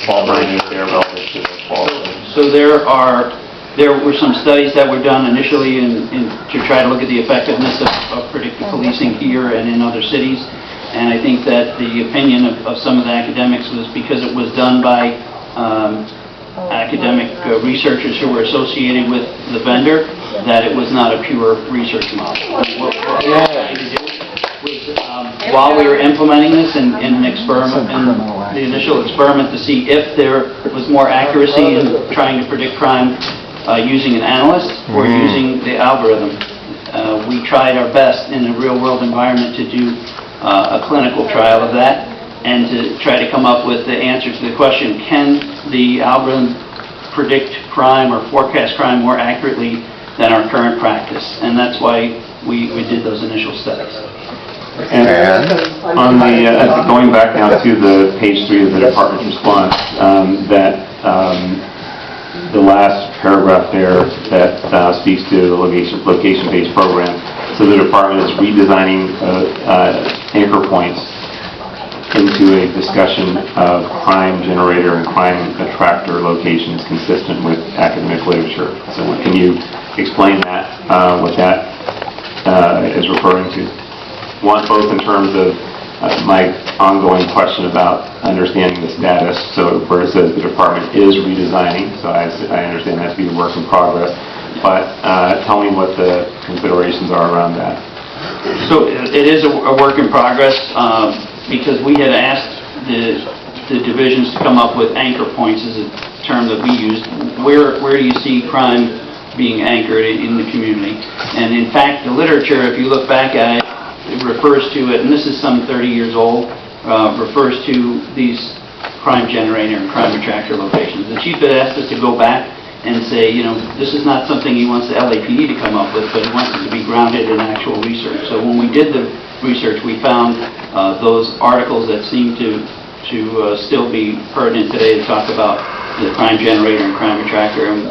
ball bearing is there relative to the ball? So there were some studies that were done initially to try to look at the effectiveness of predictive policing here and in other cities. And I think that the opinion of some of the academics was because it was done by academic researchers who were associated with the vendor, that it was not a pure research model. What we tried to do was, while we were implementing this in an experiment, in the initial experiment, to see if there was more accuracy in trying to predict crime using an analyst or using the algorithm. We tried our best in a real-world environment to do a clinical trial of that, and to try to come up with the answer to the question, can the algorithm predict crime or forecast crime more accurately than our current practice? And that's why we did those initial studies. And on going back now to the page 3 of the department's response, the last paragraph there that speaks to the location-based program. So the department is redesigning anchor points into a discussion of crime generator and crime attractor locations consistent with academic literature. So can you explain that, what that is referring to? One, both in terms of my ongoing question about understanding the status, so where it says the department is redesigning, so I understand that to be a work in progress, but tell me what the considerations are around that. So it is a work in progress, because we had asked the divisions to come up with anchor points, is a term that we used. Where do you see crime being anchored in the community? And in fact, the literature, if you look back at it, it refers to it, and this is some 30 years old, refers to these crime generator and crime attractor locations. The chief had asked us to go back and say, this is not something he wants the LAPD to come up with, but he wants it to be grounded in actual research. So when we did the research, we found those articles that seemed to still be pertinent today to talk about the crime generator and crime attractor. And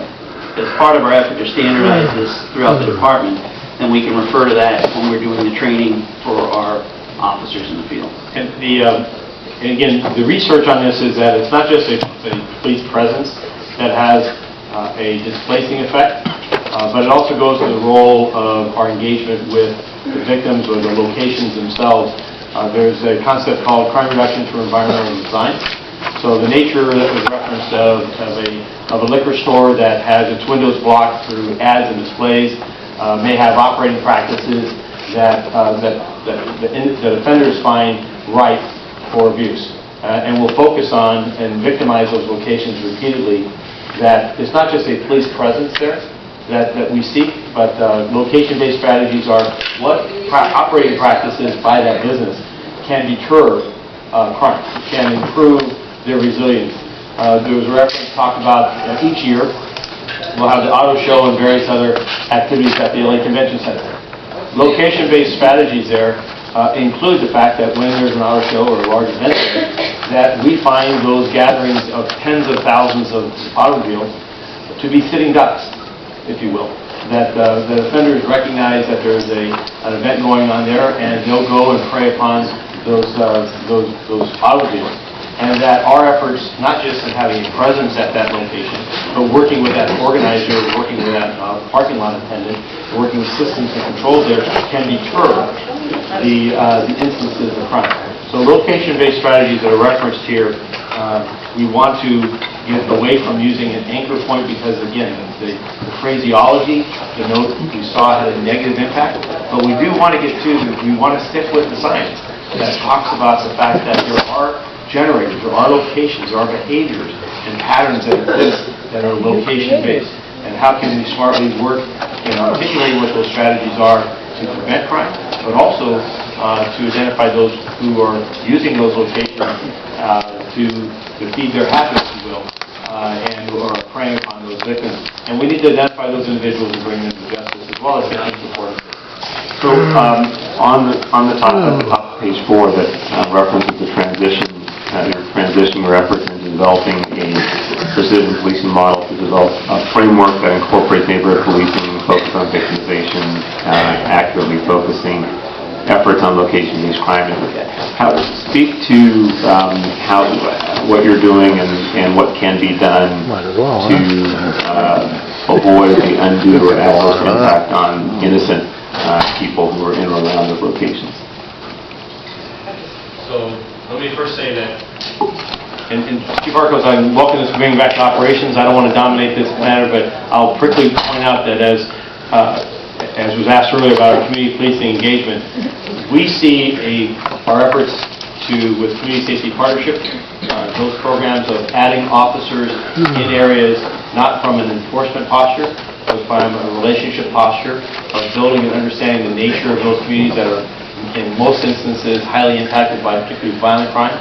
as part of our effort to standardize this throughout the department, then we can refer to that when we're doing the training for our officers in the field. And and again, the research on this is that it's not just a police presence that has a displacing effect, but it also goes to the role of our engagement with the victims or the locations themselves. There's a concept called crime reduction through environmental design. So the nature that was referenced of a liquor store that has its windows blocked through ads and displays may have operating practices that offenders find ripe for abuse. And will focus on and victimize those locations repeatedly. That it's not just a police presence there that we seek, but location-based strategies are what operating practices by that business can deter crime, can improve their resilience. There was a reference talked about each year we'll have the auto show and various other activities at the LA Convention Center. Location-based strategies there include the fact that when there's an auto show or a large event there, that we find those gatherings of tens of thousands of automobiles to be sitting ducks, if you will. That the offenders recognize that there's an event going on there, and they'll go and prey upon those automobiles. And that our efforts, not just in having a presence at that location, but working with that organizer, working with that parking lot attendant, working with systems and controls there, can deter the instances of crime. So location-based strategies that are referenced here, we want to get away from using an anchor point because, again, the phraseology, the note we saw had a negative impact, but we do want to get to, we want to stick with the science that talks about the fact that there are generators, there are locations, there are behaviors and patterns that exist that are location-based. And how can we smartly work in articulating what those strategies are to prevent crime, but also to identify those who are using those locations to feed their habits, if you will, and who are preying upon those victims. And we need to identify those individuals and bring them to justice, as well as get them support. So on the top of page 4 that references the transition your efforts into developing a precision policing model to develop a framework that incorporates neighborhood policing, focus on victimization, accurately focusing efforts on location-based crime. Speak to what you're doing and what can be done to avoid the undue or adverse impact on innocent people who are in or around those locations. So let me first say that, and Chief Arcos, I welcome this bringing back to operations. I don't want to dominate this matter, but I'll quickly point out that as was asked earlier about our community policing engagement, we see our efforts with Community Safety Partnership, those programs of adding officers in areas not from an enforcement posture, but from a relationship posture of building and understanding the nature of those communities that are, in most instances, highly impacted by particularly violent crime.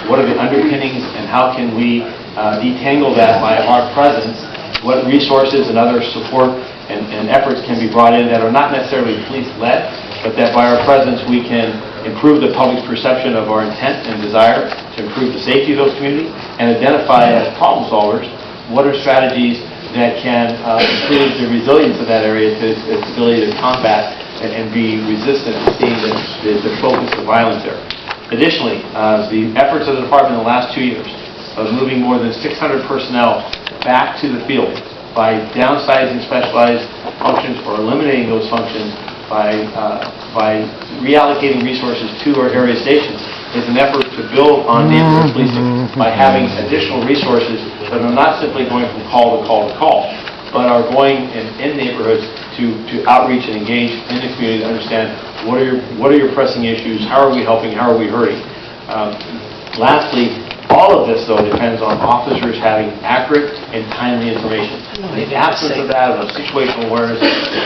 What are the underpinnings and how can we detangle that by our presence? What resources and other support and efforts can be brought in that are not necessarily police-led, but that by our presence we can improve the public's perception of our intent and desire to improve the safety of those communities and identify as problem solvers what are strategies that can improve the resilience of that area to its ability to combat and be resistant to seeing the focus of violence there. Additionally, the efforts of the department in the last 2 years of moving more than 600 personnel back to the field by downsizing specialized functions or eliminating those functions by reallocating resources to our area stations is an effort to build on neighborhood policing by having additional resources that are not simply going from call to call to call, but are going in neighborhoods to outreach and engage in the community to understand what are your pressing issues, how are we helping, how are we hurting. Lastly, all of this, though, depends on officers having accurate and timely information. In the absence of that, of situational awareness,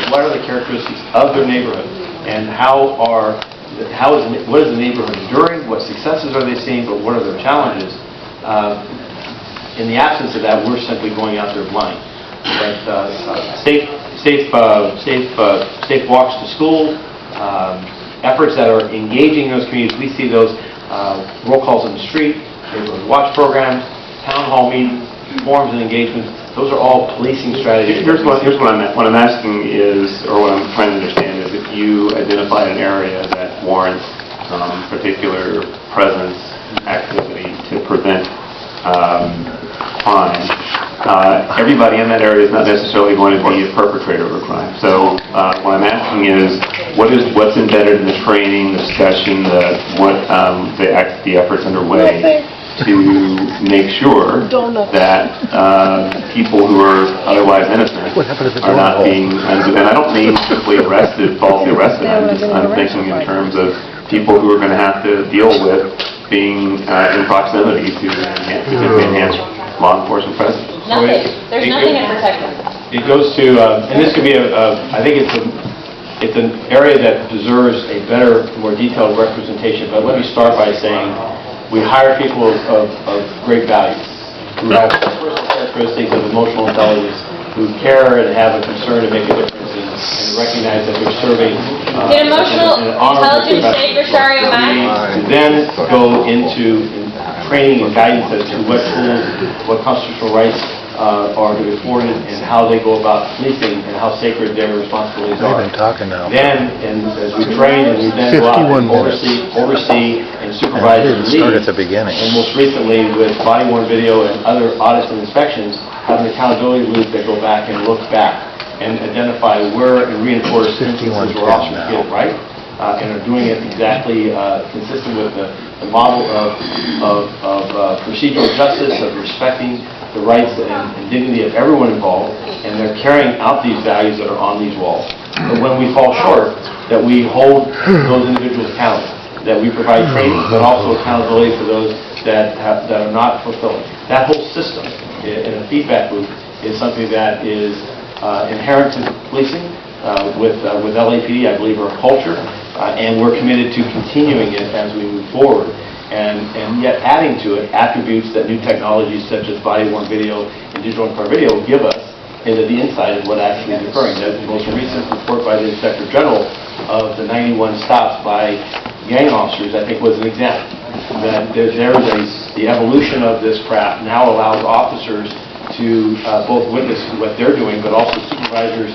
what are the characteristics of their neighborhood, and what is the neighborhood enduring, what successes are they seeing, but what are their challenges? In the absence of that, we're simply going out there blind. But safe walks to school, efforts that are engaging those communities. We see those roll calls on the street, neighborhood watch programs, town hall meetings, forums and engagements. Those are all policing strategies. Here's what I'm asking is, or what I'm trying to understand is, if you identify an area that warrants particular presence activity to prevent crime, everybody in that area is not necessarily going to be a perpetrator of a crime. So what I'm asking is, what's embedded in the training, the discussion, the efforts underway to make sure that people who are otherwise innocent are not being, and I don't mean simply arrested, falsely arrested. I'm thinking in terms of people who are going to have to deal with being in proximity to enhance law enforcement presence. Nothing. There's nothing to protect them. It goes to, and this could be I think it's an area that deserves a better, more detailed representation, but let me start by saying we hire people of great value, who have personal characteristics of emotional intelligence, who care and have a concern to make a difference and recognize that they're serving Did emotional an honorable intelligence profession. save Rosario Max? To then go into training and guidance as to what tools, what constitutional rights are to be afforded, and how they go about policing, and how sacred their responsibilities are. talking now. Then, and as we train and we then go out and oversee and supervise and lead, Start at the beginning. and most recently with body-worn video and other audits and inspections, have an accountability loop that go back and look back and identify where and reinforce instances where officers get it right, and are doing it exactly consistent with the model of procedural justice, of respecting the rights and dignity of everyone involved, and they're carrying out these values that are on these walls. But when we fall short, that we hold those individuals accountable, that we provide training, but also accountability for those that are not fulfilling. That whole system in a feedback loop is something that is inherent to policing. With LAPD, I believe, our culture, and we're committed to continuing it as we move forward. And yet adding to it attributes that new technologies such as body-worn video and digital in-car video give us into the insight of what actually is occurring. The most recent report by the Inspector General of the 91 stops by gang officers, I think, was an example. That the evolution of this craft now allows officers to both witness what they're doing, but also supervisors,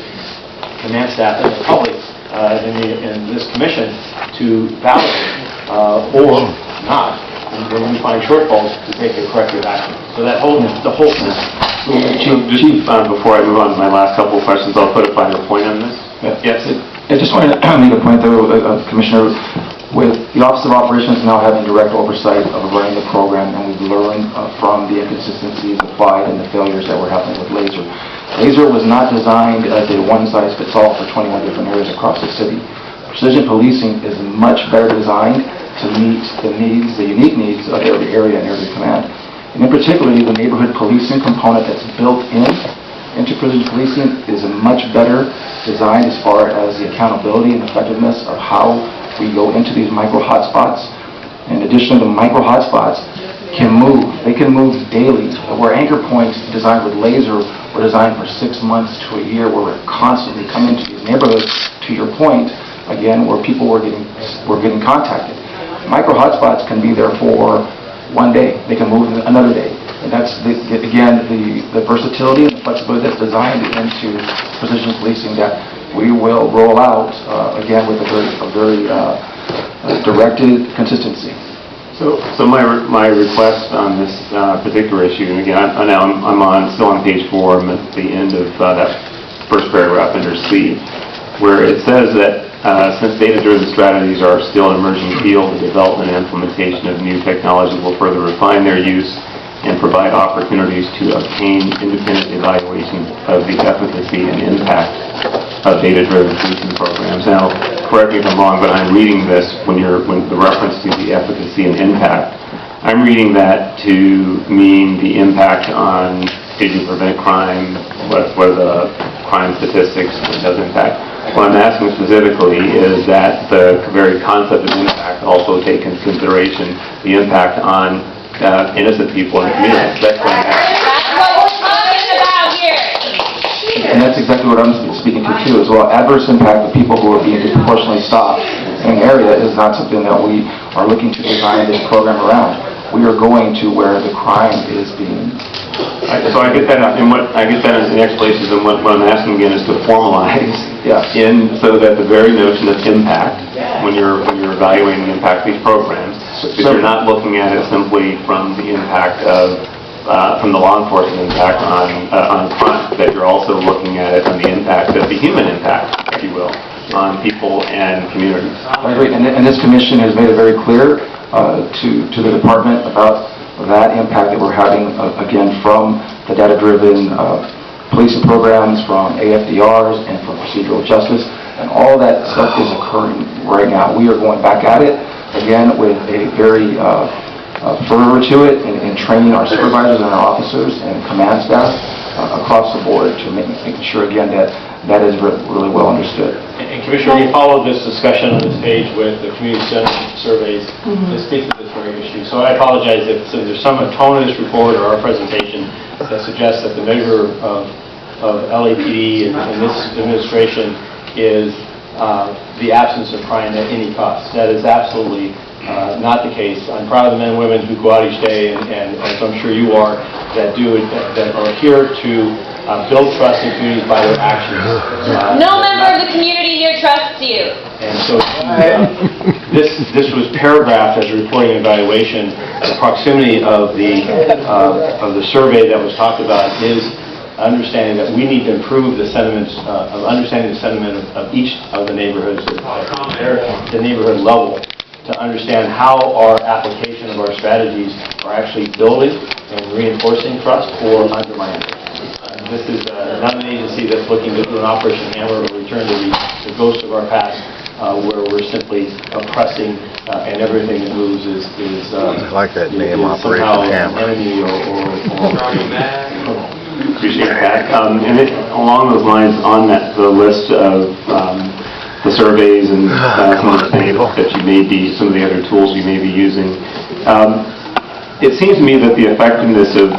command staff, and the public in this commission to validate or not, and when we find shortfalls, to take a corrective action. So the whole system. Chief, before I move on to my last couple of questions, I'll put a finer point on this. Yes. I just wanted to make a point though, Commissioner, with the Office of Operations now having direct oversight of running the program, and we've learned from the inconsistencies applied and the failures that were happening with LASER. LASER was not designed as a one-size-fits-all for 21 different areas across the city. Precision policing is much better designed to meet the needs, the unique needs of every area and every command. And in particular, the neighborhood policing component that's built into precision policing is a much better design as far as the accountability and effectiveness of how we go into these micro hotspots. And additionally, the micro hotspots can move. They can move daily. Where anchor points designed with LASER were designed for 6 months to a year, where we're constantly coming to these neighborhoods, to your point, again, where people were getting contacted. Micro hotspots can be there for one day. They can move another day. And that's, again, the versatility and the flexibility that's designed into precision policing that we will roll out, again, with a very directed consistency. So my request on this particular issue, and again, I'm still on page 4, I'm at the end of that first paragraph under C, where it says that since data-driven strategies are still an emerging field, the development and implementation of new technology will further refine their use and provide opportunities to obtain independent evaluations of the efficacy and impact of data-driven policing programs. Now, correct me if I'm wrong, but I'm reading this when the reference to the efficacy and impact, I'm reading that to mean the impact on did you prevent crime, what are the crime statistics, what does impact. What I'm asking specifically is that the very concept of impact also take into consideration the impact on innocent people in the community. That's what I'm asking. That's what we're talking about here. And that's exactly what I'm speaking to too, as well. Adverse impact of people who are being disproportionately stopped in an area is not something that we are looking to design this program around. we are going to where the crime is being. So I get that, and what I get that in the next place is, and what I'm asking again is to formalize Yes. so that the very notion of impact, when you're evaluating the impact of these programs, that you're not looking at it simply from the impact of from the law enforcement impact on crime, that you're also looking at it from the impact of the human impact, if you will, on people and communities. I agree, and this commission has made it very clear to the department about that impact that we're having, again, from the data-driven policing programs, from AFDRs, and from procedural justice, and all that stuff is occurring right now. We are going back at it, again, with a very fervor to it in training our supervisors and our officers and command staff across the board to making sure, again, that is really well understood. And Commissioner, we followed this discussion on this page with the community sentiment surveys that speak to this very issue. So I apologize if there's some tone in this report or our presentation that suggests that the measure of LAPD and this administration is the absence of crime at any cost. That is absolutely not the case. I'm proud of the men and women who go out each day, and as I'm sure you are, that are here to build trust in communities by their actions. No member of the community here trusts you. And so this was paragraphed as a reporting evaluation. The proximity of the survey that was talked about is understanding that we need to improve the sentiments of understanding the sentiment of each of the neighborhoods at the neighborhood level, to understand how our application of our strategies are actually building and reinforcing trust or undermining it. This is not an agency that's looking to do an Operation Hammer or return to the ghosts of our past, where we're simply oppressing and everything that moves is I like that name, somehow Operation an Hammer. enemy or Appreciate that. And along those lines, on the list of the surveys and some of the things that you may be, some of the other tools you may be using, it seems to me that the effectiveness of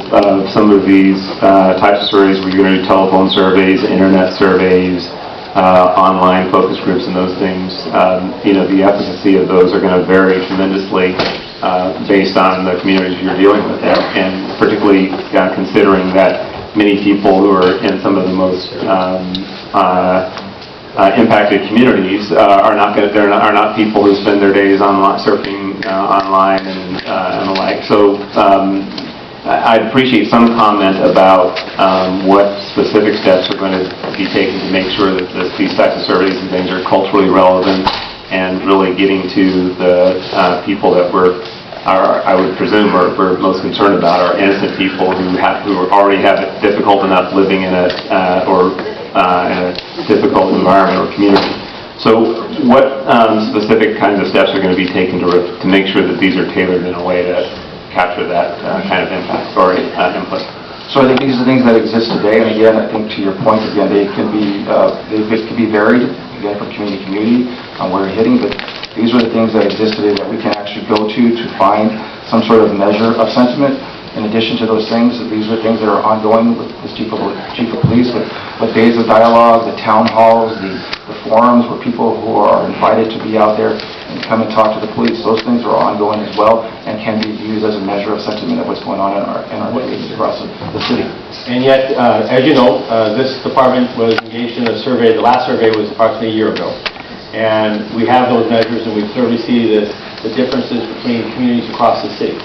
some of these types of surveys, where you're going to do telephone surveys, internet surveys, online focus groups, and those things, the efficacy of those are going to vary tremendously based on the communities you're dealing with, and particularly considering that many people who are in some of the most impacted communities are not people who spend their days surfing online and the like. So I'd appreciate some comment about what specific steps are going to be taken to make sure that these types of surveys and things are culturally relevant and really getting to the people that I would presume we're most concerned about, are innocent people who already have it difficult enough living in a difficult environment or community. So what specific kinds of steps are going to be taken to make sure that these are tailored in a way to capture that kind of impact or input? So I think these are things that exist today, and again, I think to your point, again, they can be varied, again, from community to community on where you're hitting, but these are the things that exist today that we can actually go to find some sort of measure of sentiment. In addition to those things, these are things that are ongoing with the chief of police, with days of dialogue, the town halls, the forums where people who are invited to be out there and come and talk to the police. Those things are ongoing as well and can be used as a measure of sentiment of what's going on in our communities across the city. And yet, as you know, this department was engaged in a survey. The last survey was approximately a year ago. And we have those measures, and we clearly see the differences between communities across the city.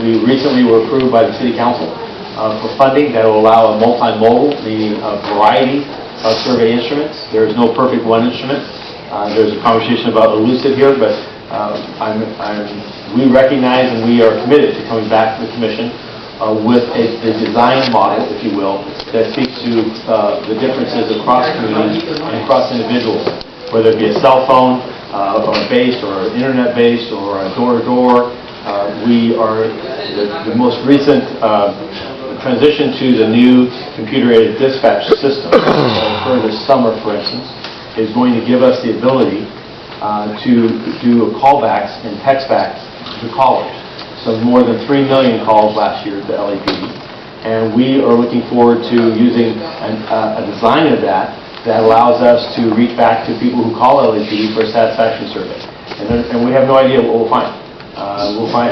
We recently were approved by the City Council for funding that will allow a multimodal, meaning a variety of survey instruments. There is no perfect one instrument. There's a conversation about elusive here, but we recognize and we are committed to coming back to the Commission with a design model, if you will, that speaks to the differences across communities and across individuals, whether it be a cell phone or based or internet-based or a door-to-door. We are the most recent transition to the new computer-aided dispatch system for this summer, for instance, is going to give us the ability to do callbacks and textbacks to callers. So more than 3 million calls last year to LAPD. And we are looking forward to using a design of that allows us to reach back to people who call LAPD for a satisfaction survey. And we have no idea what we'll find. we'll find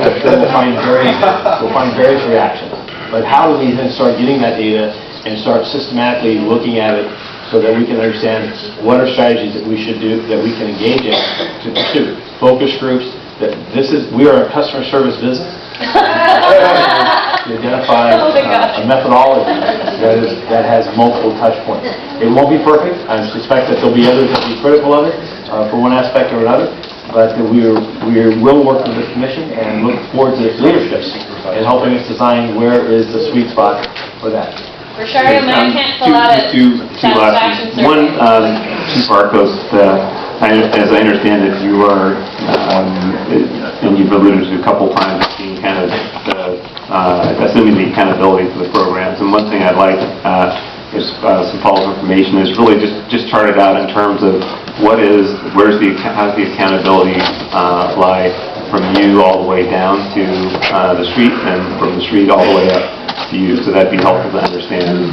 various reactions. But how do we then start getting that data and start systematically looking at it so that we can understand what are strategies that we should do, that we can engage in to pursue focus groups? We are a customer service business. To identify a methodology that has multiple touch points. It won't be perfect. I suspect that there'll be others that will be critical of it for one aspect or another, but we will work with the commission and look forward to its leadership in helping us design where is the sweet spot for that. For sure, a man can't fill out a Two satisfaction last. survey. One, Chief Arcos, as I understand it, you are, and you've alluded to a couple times, being kind of assuming the accountability for the programs. And one thing I'd like is some follow-up information is really just charted out in terms of how's the accountability lie from you all the way down to the street, and from the street all the way up to you. So that'd be helpful to understand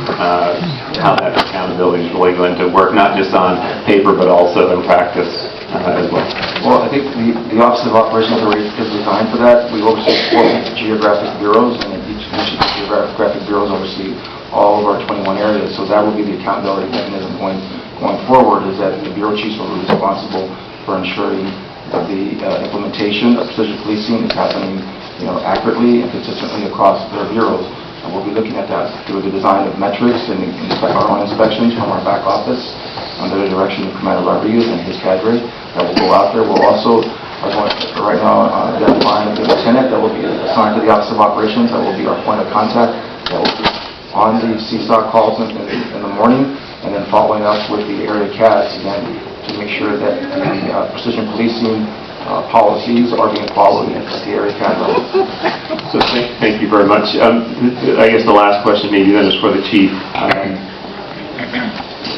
how that accountability is really going to work, not just on paper, but also in practice as well. Well, I think the Office of Operations is designed for that. We oversee 4 geographic bureaus, and each of the geographic bureaus oversee all of our 21 areas. So that will be the accountability mechanism going forward, is that the bureau chiefs will be responsible for ensuring that the implementation of precision policing is happening accurately and consistently across their bureaus. And we'll be looking at that through the design of metrics and our inspections from our back office under the direction of Commander Rodriguez and his cadre that will go out there. We'll also are going right now identifying the lieutenant that will be assigned to the Office of Operations, that will be our point of contact, that will be on the CSOC calls in the morning, and then following up with the area CADs again to make sure that the precision policing policies are being followed at the area CAD level. So thank you very much. I guess the last question maybe then is for the chief.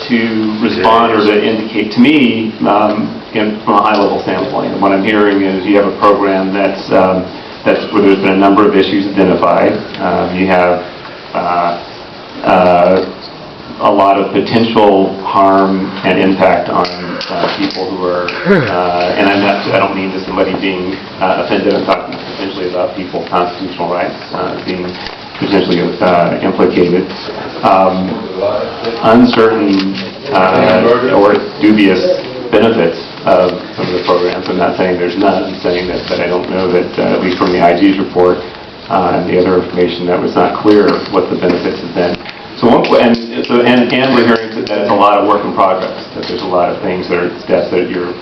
To respond or to indicate to me, from a high-level standpoint, what I'm hearing is you have a program that's where there's been a number of issues identified. You have a lot of potential harm and impact on people who are, and I don't mean just somebody being offended. I'm talking potentially about people's constitutional rights being potentially implicated. Uncertain or dubious benefits of some of the programs. I'm not saying there's none. I'm saying that I don't know that, at least from the IG's report and the other information, that was not clear what the benefits have been. So and we're hearing that it's a lot of work in progress, that there's a lot of things steps that you're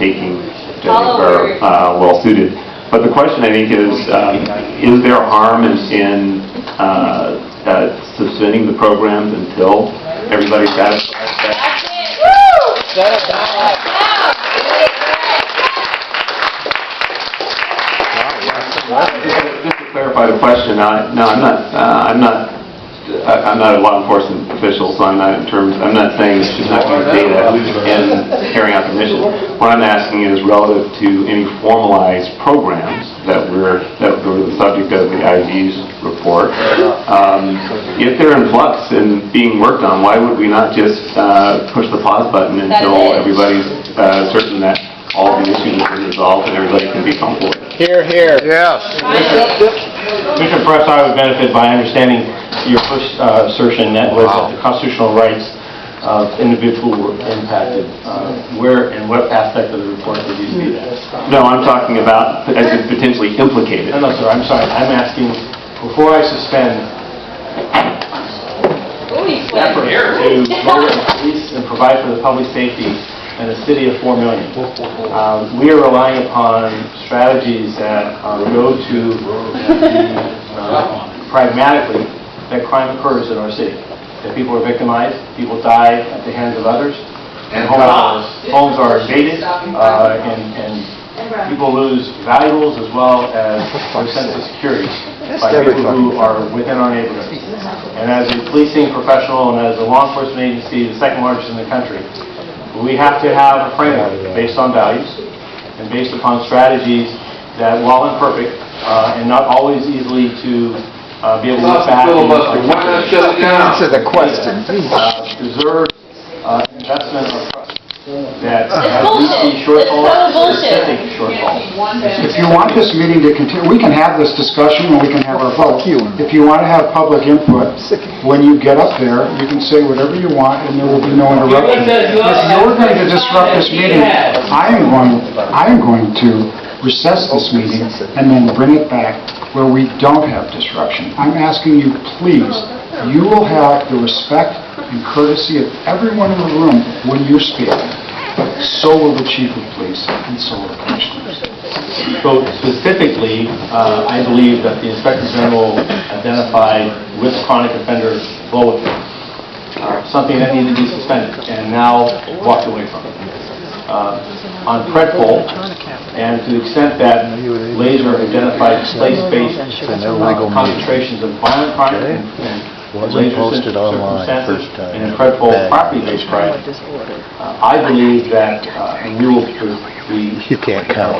taking that are well suited. But the question, I think, is there harm in suspending the programs until everybody's satisfied? Just to clarify the question, I'm not a law enforcement official, so I'm not saying you should not use data in carrying out the mission. What I'm asking is relative to any formalized programs that were the subject of the IG's report. If they're in flux and being worked on, why would we not just push the pause button until everybody's certain that all the issues have been resolved and everybody can be comfortable with it? Here, here. Yes. Commissioner, perhaps I would benefit by understanding your first assertion that was that the constitutional rights of individuals were impacted. Where and what aspect of the report did you see that? No, I'm talking about potentially implicated. No, sir, I'm sorry. I'm asking, before I suspend efforts to vote and police and provide for the public safety in a city of 4 million, we are relying upon strategies that go to pragmatically that crime occurs in our city, that people are victimized, people die at the hands of others, and homes are invaded, and people lose valuables as well as their sense of security by people who are within our neighborhood. And as a policing professional and as a law enforcement agency, the second largest in the country, we have to have a framework based on values and based upon strategies that, while imperfect and not always easily to be able to look back and Answer the question. deserve investment of trust. That as we see shortfalls, shortfall. If you want this meeting to continue, we can have this discussion and we can have our vote. If you want to have public input, when you get up there, you can say whatever you want and there will be no interruption. If you're going to disrupt this meeting, I am going to recess this meeting and then bring it back where we don't have disruption. I'm asking you, please, you will have the respect and courtesy of everyone in the room when you're speaking. So will the chief of police and so will the commissioners. So specifically, I believe that the Inspector General identified with chronic offender bulletin something that needed to be suspended and now walked away from it. On Predpol, and to the extent that Laser identified place-based concentrations of violent crime and Laser circumstances and in Predpol property-based crime, I believe that, and we will be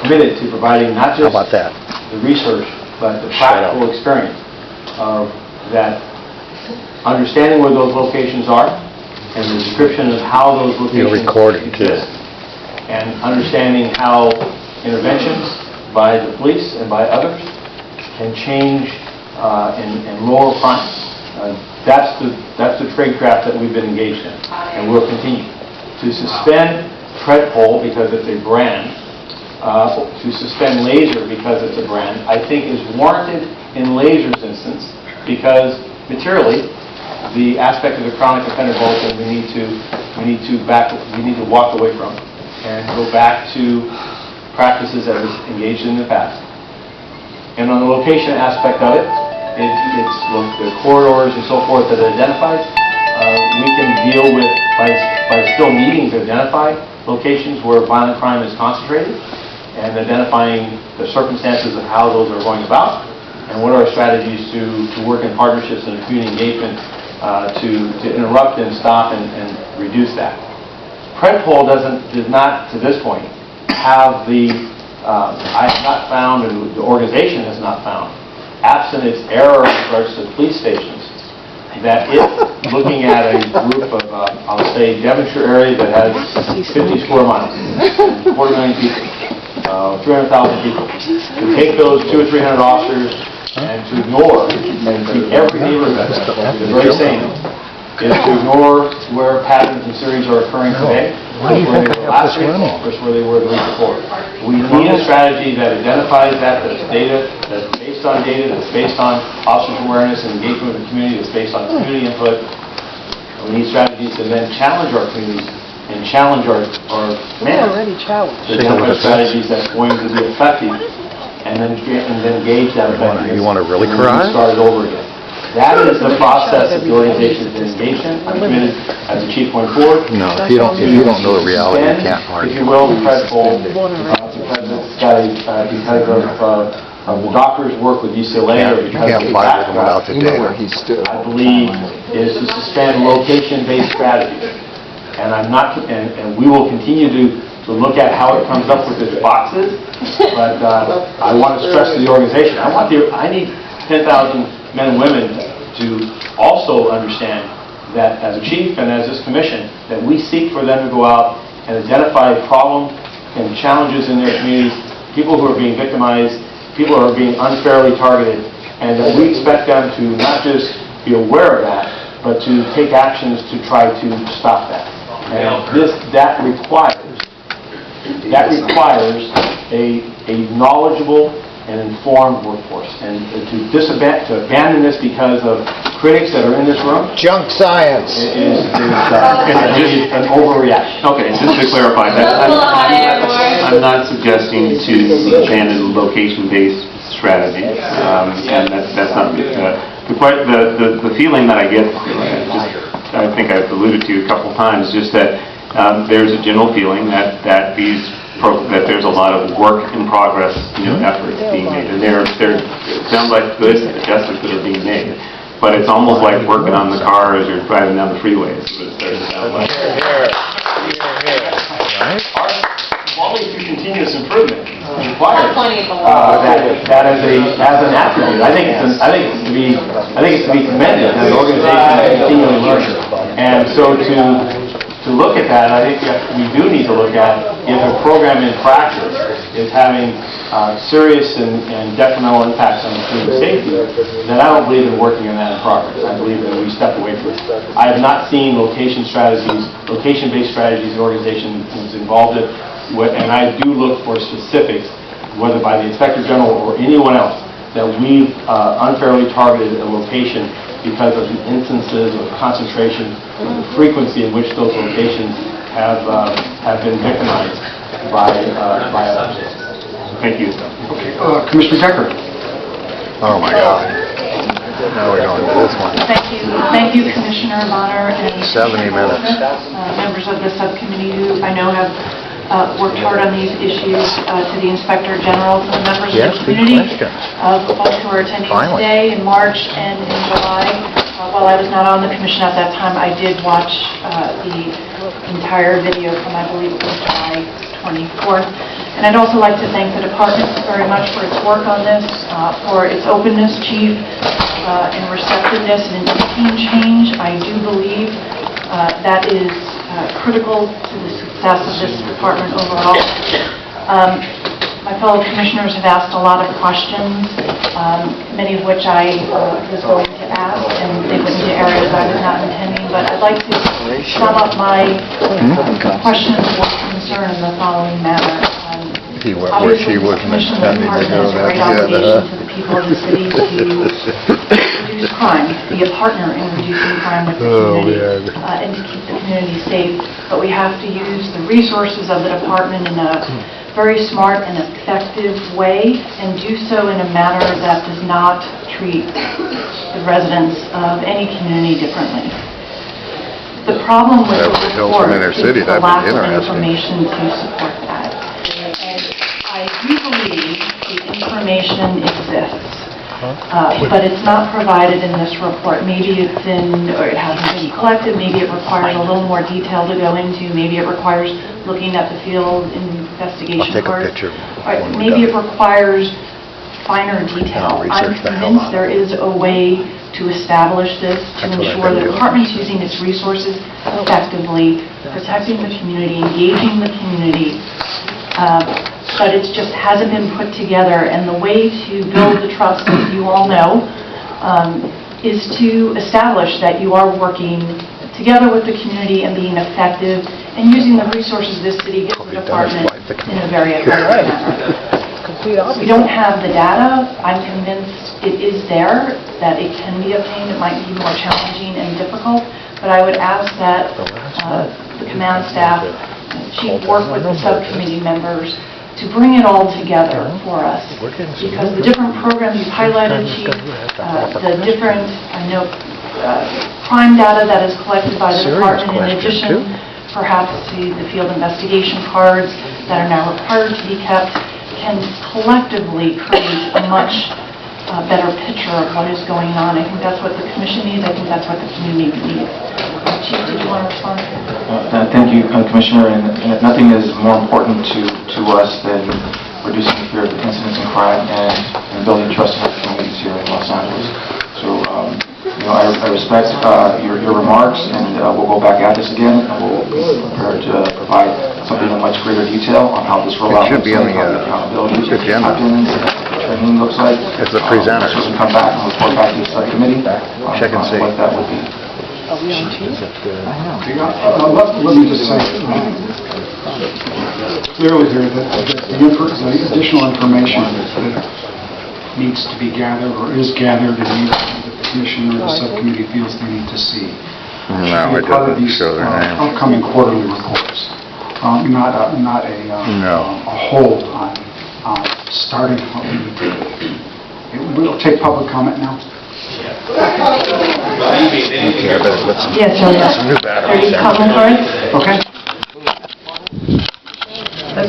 committed to providing not just the research, but the practical experience of that, understanding where those locations are, and the description of how those locations exist, and understanding how interventions by the police and by others can change and lower crime. That's the tradecraft that we've been engaged in, and we'll continue. To suspend Predpol because it's a brand, to suspend Laser because it's a brand, I think is warranted in Laser's instance because materially, the aspect of the chronic offender bulletin we need to walk away from and go back to practices that was engaged in the past. And on the location aspect of it, it's the corridors and so forth that are identified. We can deal with by still needing to identify locations where violent crime is concentrated and identifying the circumstances of how those are going about and what are our strategies to work in partnerships and community engagement to interrupt and stop and reduce that. Predpol did not, to this point, have the, I have not found, and the organization has not found, absent its error in regards to police stations, that it, looking at a group of, I'll say, Devonshire area that has 50 square miles, 40 million people, 300,000 people, to take those 200 or 300 officers and to ignore, and treat every neighborhood the very same, is to ignore where patterns and series are occurring today, where they were last week, versus where they were the week before. We need a strategy that identifies that, that's based on data, that's based on officers' awareness and engagement with the community, that's based on community input. We need strategies to then challenge our communities and challenge our men to identify strategies that's going to be effective and then engage that effectiveness. You want to really cry? Start it over again. That is the process that the organization has been engaged in. I'm committed, as the chief went forward. No, if you don't know the reality, you can't argue. If you will, Predpol, because it's got because of the doctor's work with UCLA, or because of the background, I believe, is to suspend location-based strategies. And I'm not, and we will continue to look at how it comes up with its boxes. But I want to stress to the organization, I need 10,000 men and women to also understand that as a chief and as this commission, that we seek for them to go out and identify problems and challenges in their communities, people who are being victimized, people who are being unfairly targeted, and that we expect them to not just be aware of that, but to take actions to try to stop that. And that requires a knowledgeable and informed workforce. And to abandon this because of critics that are in this room Junk science. is an overreaction. Okay, just to clarify, I'm not suggesting to abandon location-based strategy, and that's not the feeling that I get. I think I've alluded to a couple times, just that there's a general feeling that there's a lot of work in progress, efforts being made, and there sounds like good adjustments that are being made. But it's almost like working on the car as you're driving down the freeway. Is what it starts to sound like. Our quality through continuous improvement requires that as an attribute. I think it's to be commended as an organization that continually learns. And so to to look at that, I think that we do need to look at if a program in practice is having serious and detrimental impacts on student safety, then I don't believe in working in that in progress. I believe that we step away from it. I have not seen location-based strategies the organization is involved in, and I do look for specifics, whether by the Inspector General or anyone else, that we've unfairly targeted a location because of the instances of concentration, the frequency in which those locations have been victimized by others. Thank you. Okay, Commissioner Decker. Oh, my God. Now we're going to this one. Thank you, Commissioner Bonner, and 70 minutes. members of the subcommittee who I know have worked hard on these issues, to the Inspector General, to the members of Yes, the good community, question. folks who are attending Finally. today in March and in July. While I was not on the commission at that time, I did watch the entire video from, I believe it was July 24th. And I'd also like to thank the department very much for its work on this, for its openness, Chief, and receptiveness and taking change. I do believe that is critical to the success of this department overall. My fellow commissioners have asked a lot of questions, many of which I was going to ask, and they went into areas I was not intending, but I'd like to sum up my questions or concern in the following manner. He went where she wasn't intending to go. Obviously, the department has a great obligation to the people of the city to reduce crime, to be a partner in reducing crime with the community, and to keep the community safe. But we have to use the resources of the department in a very smart and effective way, and do so in a manner that does not treat the residents of any community differently. The problem with the report is the lack of information to support that. And I do believe the information exists, but it's not provided in this report. Maybe it's or it hasn't been collected, maybe it requires a little more detail to go into, maybe it requires looking at the field investigation parts. Maybe it requires finer detail. I'm convinced there is a way to establish this, to ensure the department's using its resources effectively, protecting the community, engaging the community, but it just hasn't been put together. And the way to build the trust, as you all know, is to establish that you are working together with the community and being effective and using the resources this city gives the department in a very effective manner. We don't have the data. I'm convinced it is there, that it can be obtained. It might be more challenging and difficult, but I would ask that the command staff, Chief, work with the subcommittee members to bring it all together for us. Because the different programs you've highlighted, Chief, the different, crime data that is collected by the department, in addition perhaps to the field investigation cards that are now required to be kept, can collectively create a much better picture of what is going on. I think that's what the commission needs. I think that's what the community needs. Chief, did you want to respond? Thank you, Commissioner. And nothing is more important to us than reducing the fear of incidents and crime and building trust in our communities here in Los Angeles. So, I respect your remarks, and we'll go back at this again, and we'll be prepared to provide something in much greater detail on how this rollout looks like, how the accountability happens, what the training looks like. It's the presenter. So we can come back and report back to the subcommittee Check and see. what that would be. Let me just say, clearly here that the additional information that needs to be gathered or is gathered and needs the commission or the subcommittee feels they need to see should be part of these upcoming quarterly reports. Not a hold on starting what we need to do. We'll take public comment now. Okay, I better put some Yes, new batteries in. comment cards? Okay.